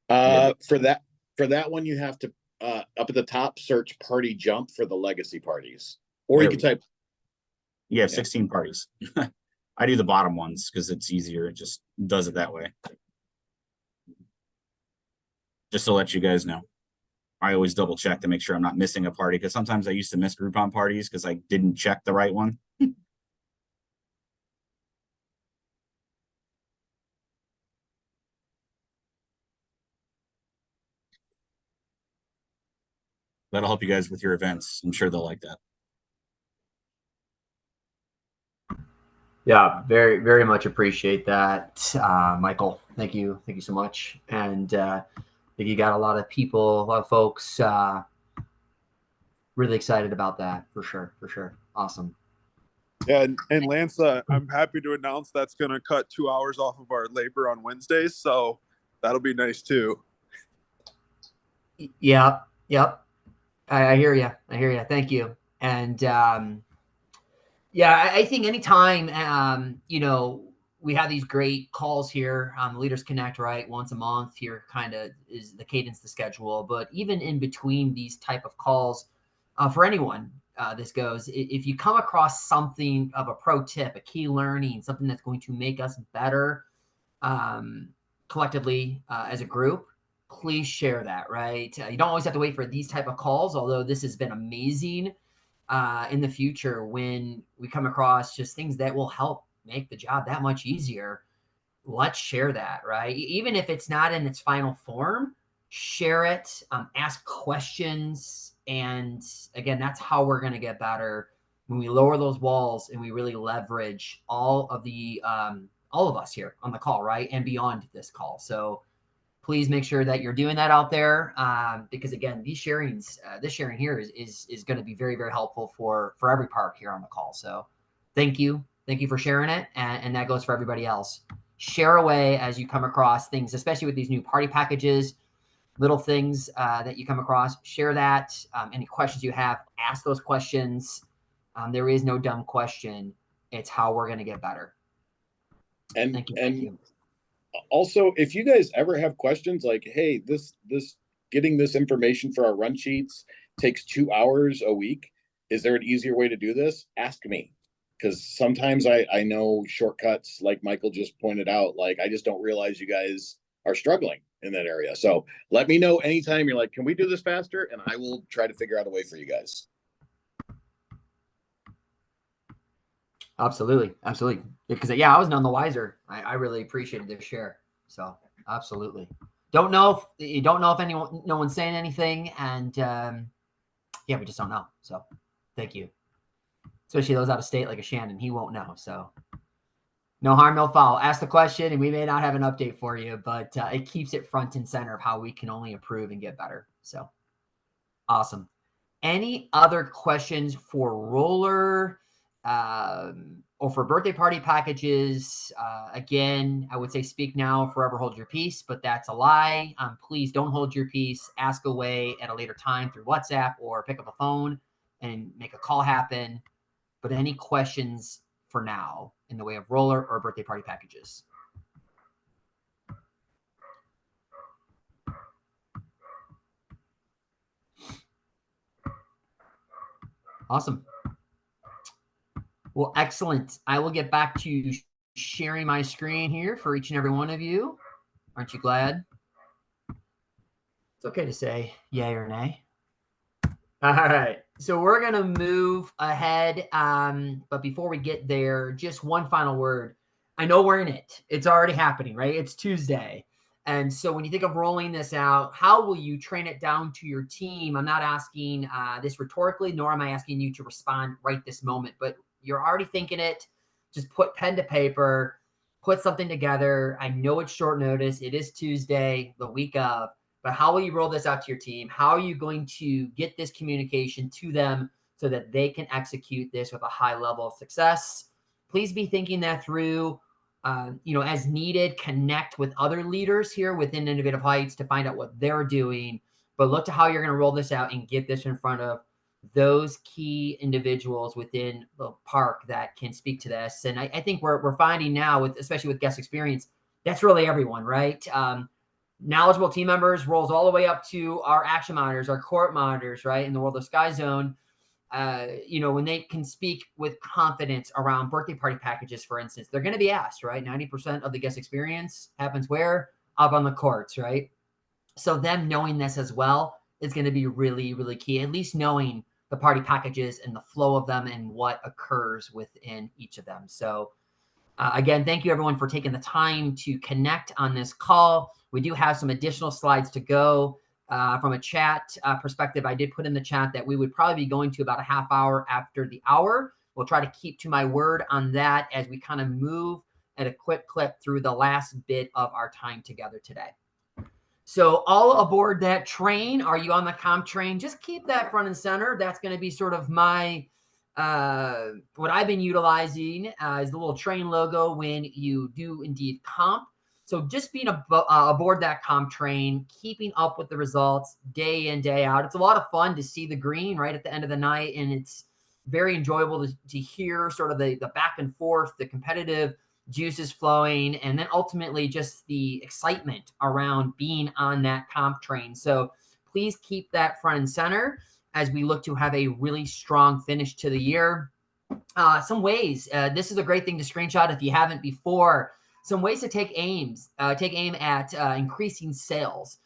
For that one, you have to up at the top search party jump for the legacy parties, or you can type. Yeah, 16 parties. I do the bottom ones because it's easier. It just does it that way. Just to let you guys know. I always double check to make sure I'm not missing a party, because sometimes I used to miss Groupon parties because I didn't check the right one. That'll help you guys with your events. I'm sure they'll like that. Yeah, very, very much appreciate that, Michael. Thank you so much. And I think you got a lot of folks really excited about that, for sure. Awesome. Yeah, and Lance, I'm happy to announce that's going to cut 2 hours off of our labor on Wednesdays, so that'll be nice too. Yep. I hear you. Thank you. And I think anytime we have these great calls here on the Leaders Connect, right? Once a month here kind of is the cadence, the schedule. But even in between these type of calls, for anyone, this goes, if you come across something of a pro tip, a key learning, something that's going to make us better collectively as a group, please share that, right? You don't always have to wait for these type of calls, although this has been amazing in the future when we come across just things that will help make the job that much easier. Let's share that, right? Even if it's not in its final form, share it, ask questions. And again, that's how we're going to get better, when we lower those walls and we really leverage all of us here on the call, right? And beyond this call. So please make sure that you're doing that out there, because again, this sharing here is going to be very, very helpful for every park here on the call. So thank you for sharing it, and that goes for everybody else. Share away as you come across things, especially with these new party packages, little things that you come across. Share that. Any questions you have, ask those questions. There is no dumb question. It's how we're going to get better. And thank you. Also, if you guys ever have questions like, hey, this getting this information for our run sheets takes 2 hours a week, is there an easier way to do this? Ask me, because sometimes I know shortcuts, like Michael just pointed out. Like, I just don't realize you guys are struggling in that area. So let me know anytime you're like, can we do this faster? And I will try to figure out a way for you guys. Absolutely. Because I was none the wiser. I really appreciated this share. So absolutely. Don't know if no one's saying anything, and we just don't know. So Thank you. Especially those out of state like a Shannon, he won't know. So no harm, no foul. Ask the question, and we may not have an update for you, but it keeps it front and center of how we can only improve and get better. So awesome. Any other questions for Roller or for birthday party packages? Again, I would say speak now, forever hold your peace, but that's a lie. Please don't hold your peace. Ask away at a later time through WhatsApp or pick up a phone and make a call happen. But any questions for now in the way of Roller or birthday party packages? Awesome. Well, excellent. I will get back to sharing my screen here for each and every one of you. Aren't you glad? It's okay to say yay or nay. All right. So we're going to move ahead. But before we get there, just one final word. I know we're in it. It's already happening, right? It's Tuesday. And so when you think of rolling this out, how will you train it down to your team? I'm not asking this rhetorically, nor am I asking you to respond right this moment, but you're already thinking it. Just put pen to paper, put something together. I know it's short notice. It is Tuesday, the week of, but how will you roll this out to your team? How are you going to get this communication to them so that they can execute this with a high level of success? Please be thinking that through. As needed, connect with other leaders here within Innovative Heights to find out what they're doing, but look to how you're going to roll this out and get this in front of those key individuals within the park that can speak to this. And I think we're finding now, especially with guest experience, that's really everyone, right? Knowledgeable team members rolls all the way up to our action monitors, our court monitors, right? In the world of Sky Zone, when they can speak with confidence around birthday party packages, for instance, they're going to be asked, right? 90% of the guest experience happens where? Up on the courts, right? So them knowing this as well is going to be really, really key, at least knowing the party packages and the flow of them and what occurs within each of them. So again, thank you everyone for taking the time to connect on this call. We do have some additional slides to go. From a chat perspective, I did put in the chat that we would probably be going to about a half hour after the hour. We'll try to keep to my word on that as we kind of move at a quick clip through the last bit of our time together today. So all aboard that train. Are you on the comp train? Just keep that front and center. That's going to be sort of my, what I've been utilizing is the little train logo when you do indeed comp. So just being aboard that comp train, keeping up with the results day in, day out. It's a lot of fun to see the green right at the end of the night. And it's very enjoyable to hear sort of the back and forth, the competitive juices flowing, and then ultimately just the excitement around being on that comp train. So please keep that front and center as we look to have a really strong finish to the year. Some ways, this is a great thing to screenshot if you haven't before. Some ways to take aim at increasing sales.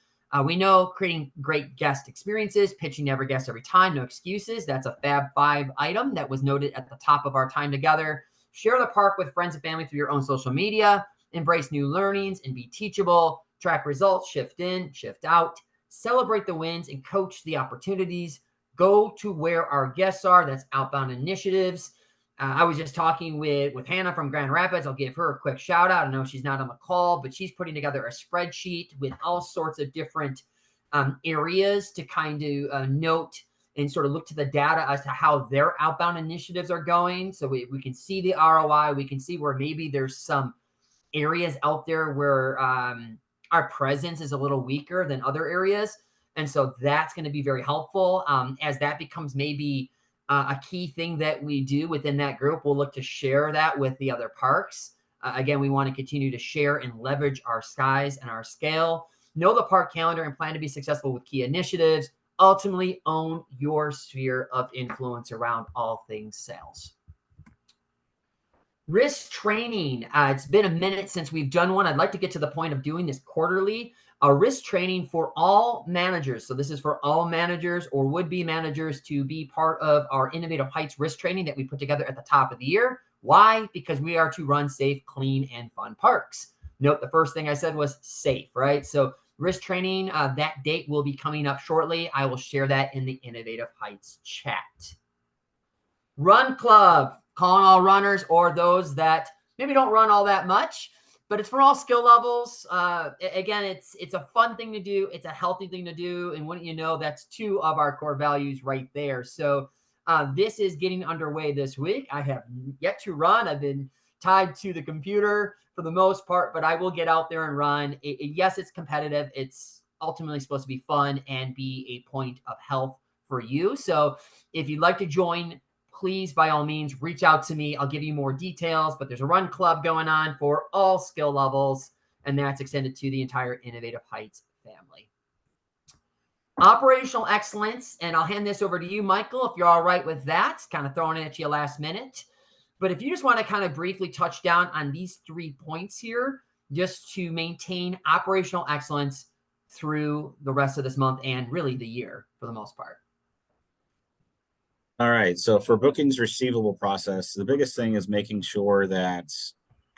We know creating great guest experiences, pitching every guest every time, no excuses. That's a Fab 5 item that was noted at the top of our time together. Share the park with friends and family through your own social media. Embrace new learnings and be teachable. Track results, shift in, shift out. Celebrate the wins and coach the opportunities. Go to where our guests are. That's outbound initiatives. I was just talking with Hannah from Grand Rapids. I'll give her a quick shout out. I know she's not on the call, but she's putting together a spreadsheet with all sorts of different areas to kind of note and sort of look to the data as to how their outbound initiatives are going. So we can see the ROI. We can see where maybe there's some areas out there where our presence is a little weaker than other areas. And so that's going to be very helpful as that becomes maybe a key thing that we do within that group. We'll look to share that with the other parks. Again, we want to continue to share and leverage our size and our scale. Know the park calendar and plan to be successful with key initiatives. Ultimately, own your sphere of influence around all things sales. Risk training. It's been a minute since we've done one. I'd like to get to the point of doing this quarterly. A risk training for all managers. So this is for all managers or would-be managers to be part of our Innovative Heights risk training that we put together at the top of the year. Why? Because we are to run safe, clean, and fun parks. Note the first thing I said was safe, right? So risk training, that date will be coming up shortly. I will share that in the Innovative Heights chat. Run Club, calling all runners or those that maybe don't run all that much, but it's for all skill levels. Again, it's a fun thing to do. It's a healthy thing to do. And wouldn't you know, that's 2 of our core values right there. So this is getting underway this week. I have yet to run. I've been tied to the computer for the most part, but I will get out there and run. Yes, it's competitive. It's ultimately supposed to be fun and be a point of health for you. So if you'd like to join, please, by all means, reach out to me. I'll give you more details, but there's a run club going on for all skill levels, and that's extended to the entire Innovative Heights family. Operational excellence, and I'll hand this over to you, Michael, if you're all right with that. Kind of throwing it at you last minute. But if you just want to kind of briefly touch down on these 3 points here, just to maintain operational excellence through the rest of this month and really the year for the most part. All right. So for bookings receivable process, the biggest thing is making sure that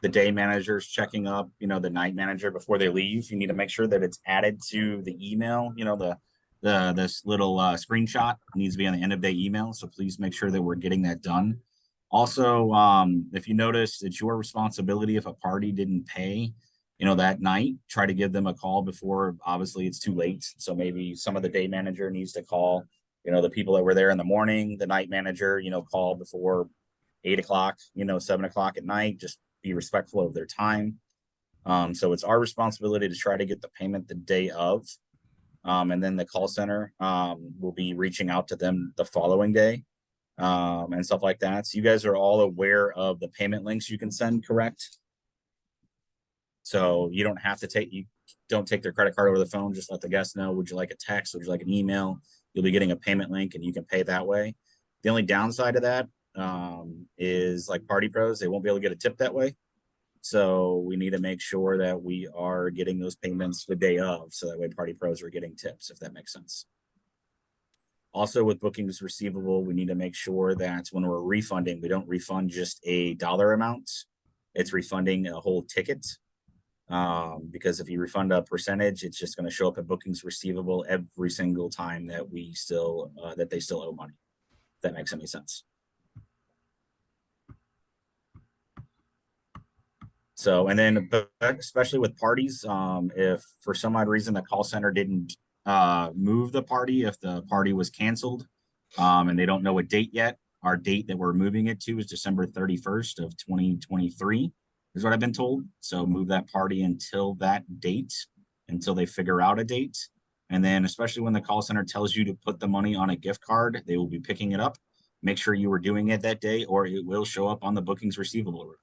the day manager's checking up, the night manager before they leave. You need to make sure that it's added to the email, this little screenshot needs to be on the end of day email. So please make sure that we're getting that done. Also, if you notice, it's your responsibility if a party didn't pay, that night, try to give them a call before, obviously it's too late. So maybe some of the day manager needs to call, the people that were there in the morning, the night manager, call before 8 o'clock, 7 o'clock at night, just be respectful of their time. So it's our responsibility to try to get the payment the day of. And then the call center will be reaching out to them the following day and stuff like that. So you guys are all aware of the payment links you can send, correct? So you don't have to don't take their credit card over the phone. Just let the guest know, would you like a text? Would you like an email? You'll be getting a payment link and you can pay that way. The only downside of that is like Party Pros, they won't be able to get a tip that way. So we need to make sure that we are getting those payments the day of, so that way Party Pros are getting tips, if that makes sense. Also with bookings receivable, we need to make sure that when we're refunding, we don't refund just a dollar amount. It's refunding a whole ticket. Because if you refund a percentage, it's just going to show up at bookings receivable every single time that they still owe money. If that makes any sense. So, and then especially with parties, if for some odd reason the call center didn't move the party, if the party was canceled and they don't know a date yet, our date that we're moving it to is December 31st of 2023. Is what I've been told. So move that party until that date, until they figure out a date. And then especially when the call center tells you to put the money on a gift card, they will be picking it up. Make sure you were doing it that day or it will show up on the bookings receivable report.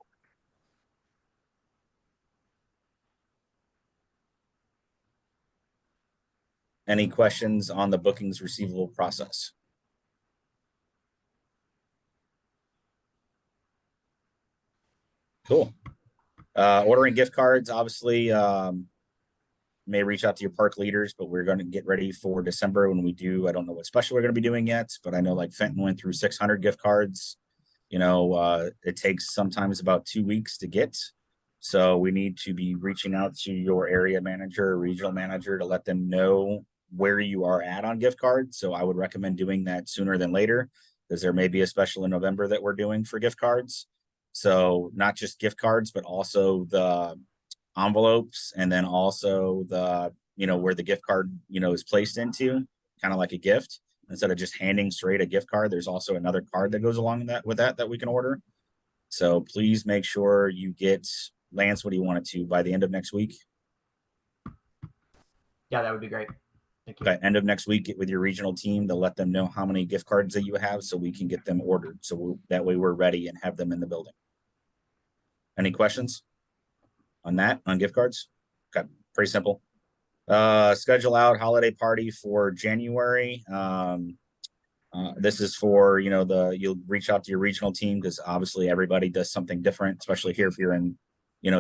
Any questions on the bookings receivable process? Cool. Ordering gift cards, obviously, may reach out to your park leaders, but we're going to get ready for December when we do. I don't know what special we're going to be doing yet, but I know like Fenton went through 600 gift cards. It takes sometimes about 2 weeks to get. So we need to be reaching out to your area manager or regional manager to let them know where you are at on gift cards. So I would recommend doing that sooner than later, because there may be a special in November that we're doing for gift cards. So not just gift cards, but also the envelopes, and then also the, where the gift card, is placed into, kind of like a gift. Instead of just handing straight a gift card, there's also another card that goes along with that we can order. So please make sure you get, Lance, what do you want it to, by the end of next week? Yeah, that would be great. Thank you. Okay, end of next week, get with your regional team to let them know how many gift cards that you have so we can get them ordered. So that way we're ready and have them in the building. Any questions on that, on gift cards? Okay, pretty simple. Schedule out holiday party for January. This is for, you'll reach out to your regional team, because obviously everybody does something different, especially here if you're in,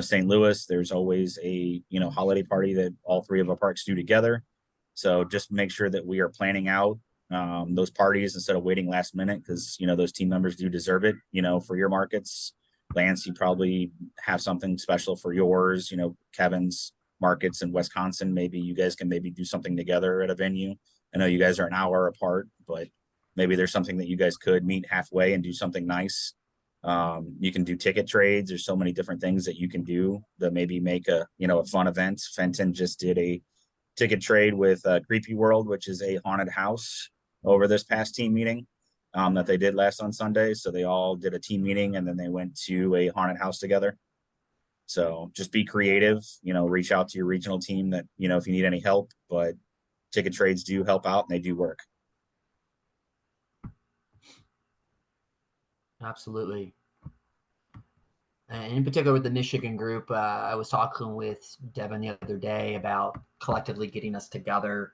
St. Louis. There's always a, holiday party that all 3 of our parks do together. So just make sure that we are planning out those parties instead of waiting last minute, because, those team members do deserve it, for your markets. Lance, you probably have something special for yours, Kevin's markets in Wisconsin. Maybe you guys can do something together at a venue. I know you guys are an hour apart, but maybe there's something that you guys could meet halfway and do something nice. You can do ticket trades. There's so many different things that you can do that maybe make a fun event. Fenton just did a ticket trade with Creepy World, which is a haunted house, over this past team meeting that they did last on Sunday. So they all did a team meeting and then they went to a haunted house together. So just be creative, reach out to your regional team that, if you need any help, but ticket trades do help out and they do work. Absolutely. And in particular with the Michigan group, I was talking with Devin the other day about collectively getting us together,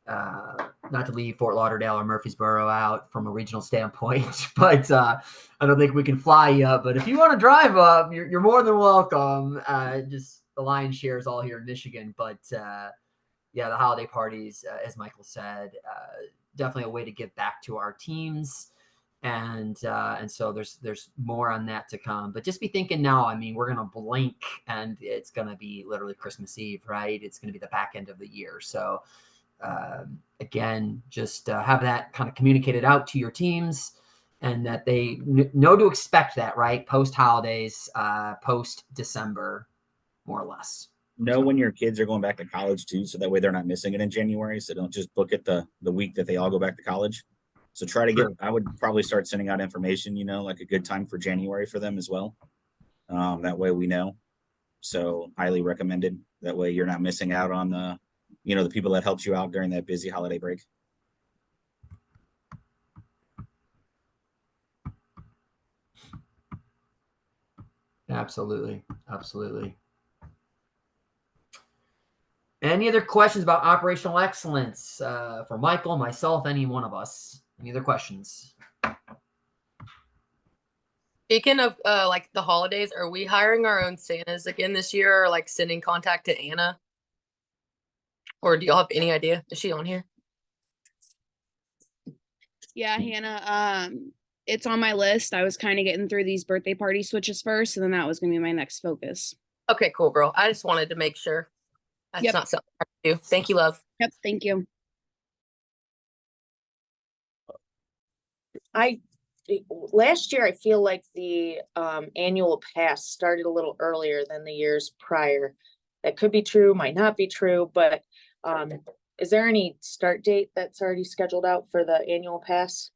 not to leave Fort Lauderdale or Murfreesboro out from a regional standpoint, but I don't think we can fly yet. But if you want to drive up, you're more than welcome. Just the lion's share is all here in Michigan. But yeah, the holiday parties, as Michael said, definitely a way to give back to our teams. And so there's more on that to come, but just be thinking now, I mean, we're going to blink and it's going to be literally Christmas Eve, right? It's going to be the back end of the year. So again, just have that kind of communicated out to your teams and that they know to expect that, right? Post holidays, post December, more or less. Know when your kids are going back to college too. So that way they're not missing it in January. So don't just book it the week that they all go back to college. So try to I would probably start sending out information, like a good time for January for them as well. That way we know. So highly recommended. That way you're not missing out on the people that helped you out during that busy holiday break. Absolutely. Absolutely. Any other questions about operational excellence for Michael, myself, any one of us? Any other questions? Speaking of like the holidays, are we hiring our own Santas again this year, or like sending contact to Anna? Or do y'all have any idea? Is she on here? Yeah, Hannah. It's on my list. I was kind of getting through these birthday party switches first, and then that was gonna be my next focus. Okay, cool, girl. I just wanted to make sure. That's not something I do. Thank you, love. Yep, thank you. Last year I feel like the annual pass started a little earlier than the years prior. That could be true, might not be true, but is there any start date that's already scheduled out for the annual pass?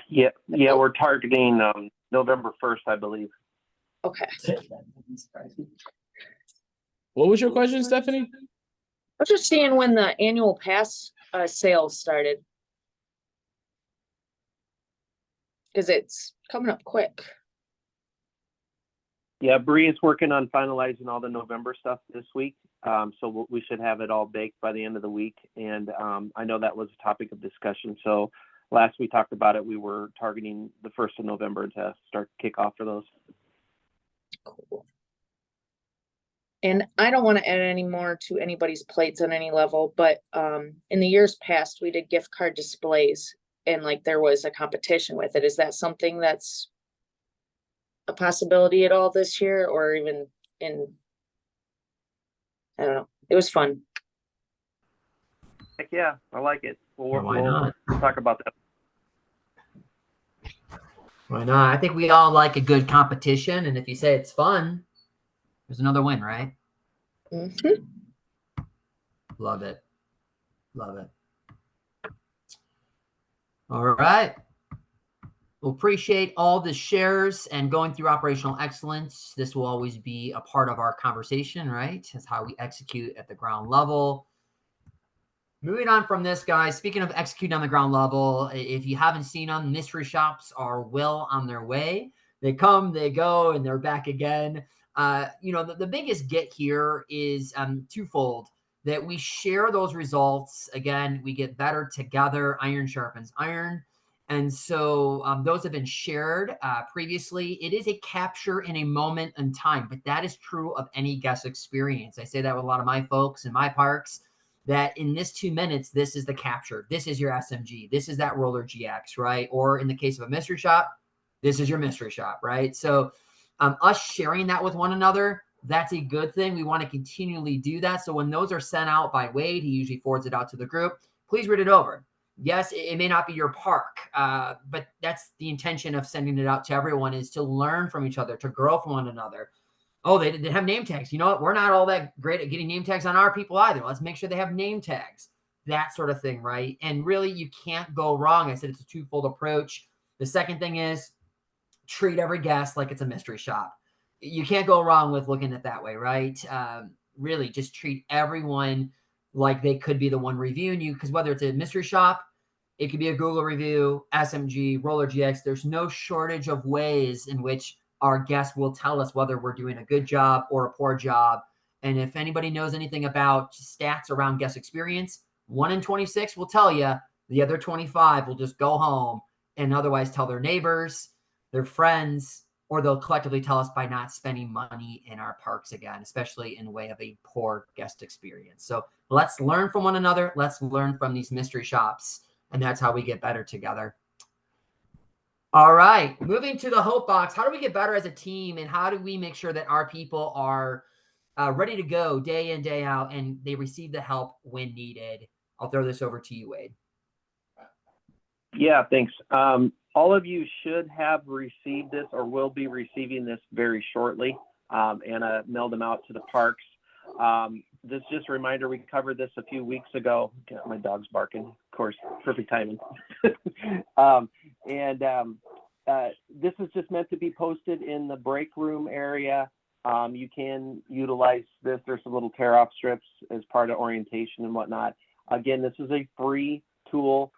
Yeah, we're targeting November 1st, I believe. Okay. What was your question, Stephanie? I was just seeing when the annual pass sales started. Because it's coming up quick. Yeah, Bree is working on finalizing all the November stuff this week. So we should have it all baked by the end of the week. And I know that was a topic of discussion. So last we talked about it, we were targeting the 1st of November to start kickoff for those. Cool. And I don't want to add any more to anybody's plates on any level, but in the years past, we did gift card displays and like there was a competition with it. Is that something that's a possibility at all this year or even in, I don't know. It was fun. Heck yeah, I like it. Why not? We'll talk about that. Why not? I think we all like a good competition. And if you say it's fun, there's another win, right? Mm-hmm. Love it. Love it. All right. We'll appreciate all the shares and going through operational excellence. This will always be a part of our conversation, right? It's how we execute at the ground level. Moving on from this, guys, speaking of executing on the ground level, if you haven't seen them, mystery shops are well on their way. They come, they go, and they're back again. The biggest get here is twofold, that we share those results. Again, we get better together. Iron sharpens iron. And so those have been shared previously. It is a capture in a moment in time, but that is true of any guest experience. I say that with a lot of my folks in my parks, that in this 2 minutes, this is the capture. This is your SMG. This is that roller GX, right? Or in the case of a mystery shop, this is your mystery shop, right? So us sharing that with one another, that's a good thing. We want to continually do that. So when those are sent out by Wade, he usually forwards it out to the group. Please read it over. Yes, it may not be your park, but that's the intention of sending it out to everyone, is to learn from each other, to grow from one another. Oh, they didn't have name tags. You know what? We're not all that great at getting name tags on our people either. Let's make sure they have name tags, that sort of thing, right? And really, you can't go wrong. I said it's a twofold approach. The second thing is treat every guest like it's a mystery shop. You can't go wrong with looking at it that way, right? Really, just treat everyone like they could be the one reviewing you, because whether it's a mystery shop, it could be a Google review, SMG, Roller GX. There's no shortage of ways in which our guests will tell us whether we're doing a good job or a poor job. And if anybody knows anything about stats around guest experience, 1 in 26 will tell you. The other 25 will just go home and otherwise tell their neighbors, their friends, or they'll collectively tell us by not spending money in our parks again, especially in the way of a poor guest experience. So let's learn from one another. Let's learn from these mystery shops. And that's how we get better together. All right, moving to the Hope Box. How do we get better as a team, and how do we make sure that our people are ready to go day in, day out, and they receive the help when needed? I'll throw this over to you, Wade. Yeah, thanks. All of you should have received this or will be receiving this very shortly. Anna mailed them out to the parks. This is just a reminder, we covered this a few weeks ago. My dog's barking, of course, perfect timing. This is just meant to be posted in the break room area. You can utilize this. There's some little tear off strips as part of orientation and whatnot. Again, this is a free tool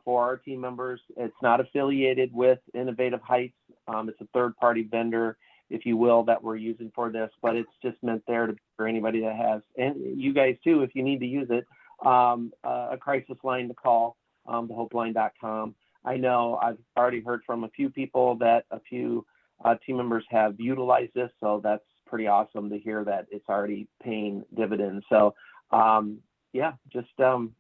for our team members. It's not affiliated with Innovative Heights. It's a third-party vendor, if you will, that we're using for this, but it's just meant there for anybody that has, and you guys too, if you need to use it, a crisis line to call, thehopeline.com. I know I've already heard from a few people that a few team members have utilized this, so that's pretty awesome to hear that it's already paying dividends. So yeah, just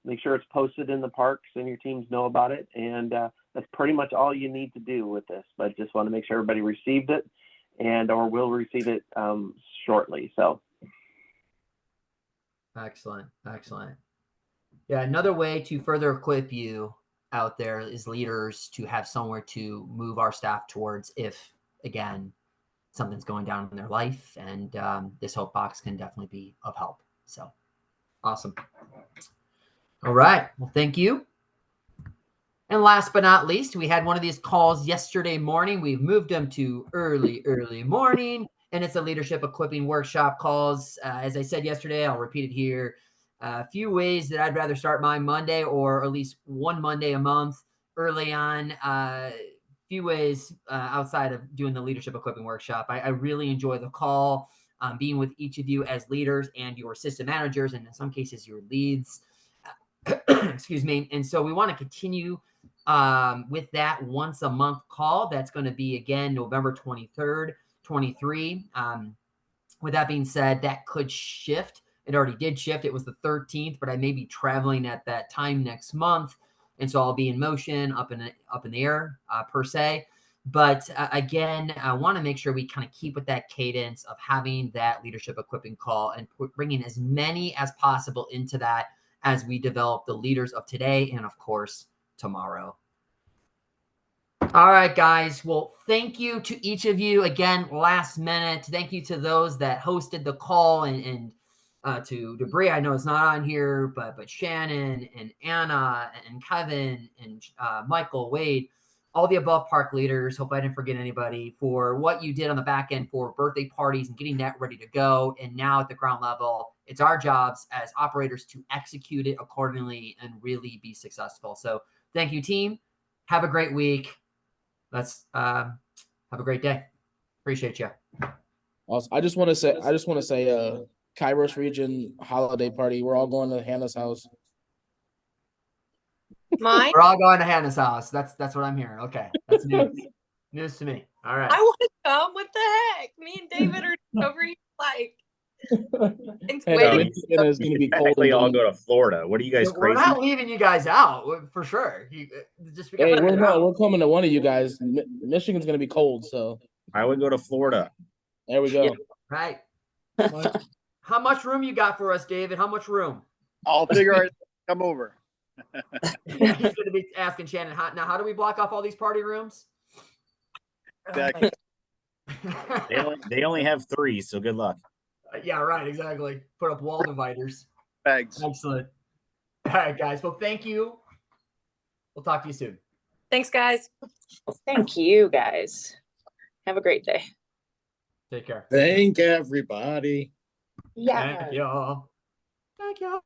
make sure it's posted in the parks and your teams know about it. And that's pretty much all you need to do with this, but just want to make sure everybody received it and or will receive it shortly. So excellent. Yeah, another way to further equip you out there is leaders to have somewhere to move our staff towards if, again, something's going down in their life, and this Hope Box can definitely be of help. So awesome. All right, well, thank you. And last but not least, we had one of these calls yesterday morning. We've moved them to early morning, and it's a leadership equipping workshop calls. As I said yesterday, I'll repeat it here. A few ways that I'd rather start my Monday, or at least one Monday a month early on. Few ways outside of doing the leadership equipping workshop. I really enjoy the call, being with each of you as leaders and your assistant managers, and in some cases your leads. Excuse me. And so we want to continue with that once a month call. That's going to be again November 23rd, 23. With that being said, that could shift. It already did shift. It was the 13th, but I may be traveling at that time next month. And so I'll be in motion up in the air per se. But again, I want to make sure we kind of keep with that cadence of having that leadership equipping call and bringing as many as possible into that as we develop the leaders of today and, of course, tomorrow. All right, guys. Well, thank you to each of you. Again, last minute. Thank you to those that hosted the call and to Debris. I know it's not on here, but Shannon and Anna and Kevin and Michael, Wade, all the above park leaders. Hope I didn't forget anybody for what you did on the back end for birthday parties and getting that ready to go. And now at the ground level, it's our jobs as operators to execute it accordingly and really be successful. So thank you, team. Have a great week. Let's have a great day. Appreciate you. Also, I just want to say, Kairos region holiday party. We're all going to Hannah's house. Mine? We're all going to Hannah's house. That's what I'm hearing. Okay. That's news. News to me. All right. I want to come. What the heck? Me and David are over here like. It's going to be cold. Technically, I'll go to Florida. What are you guys We're crazy? not leaving you guys out for sure. Hey, we're coming to one of you guys. Michigan's going to be cold, so I would go to Florida. There we go. Yeah, right. How much room you got for us, David? How much room? I'll figure it. Come over. He's going to be asking Shannon, how do we block off all these party rooms? Exactly. They only have 3, so good luck. Yeah, right. Exactly. Put up wall dividers. Thanks. Excellent. All right, guys. Well, thank you. We'll talk to you soon. Thanks, guys. Thank you, guys. Have a great day. Take care. Thank everybody. Yeah. Thank you. Thank you.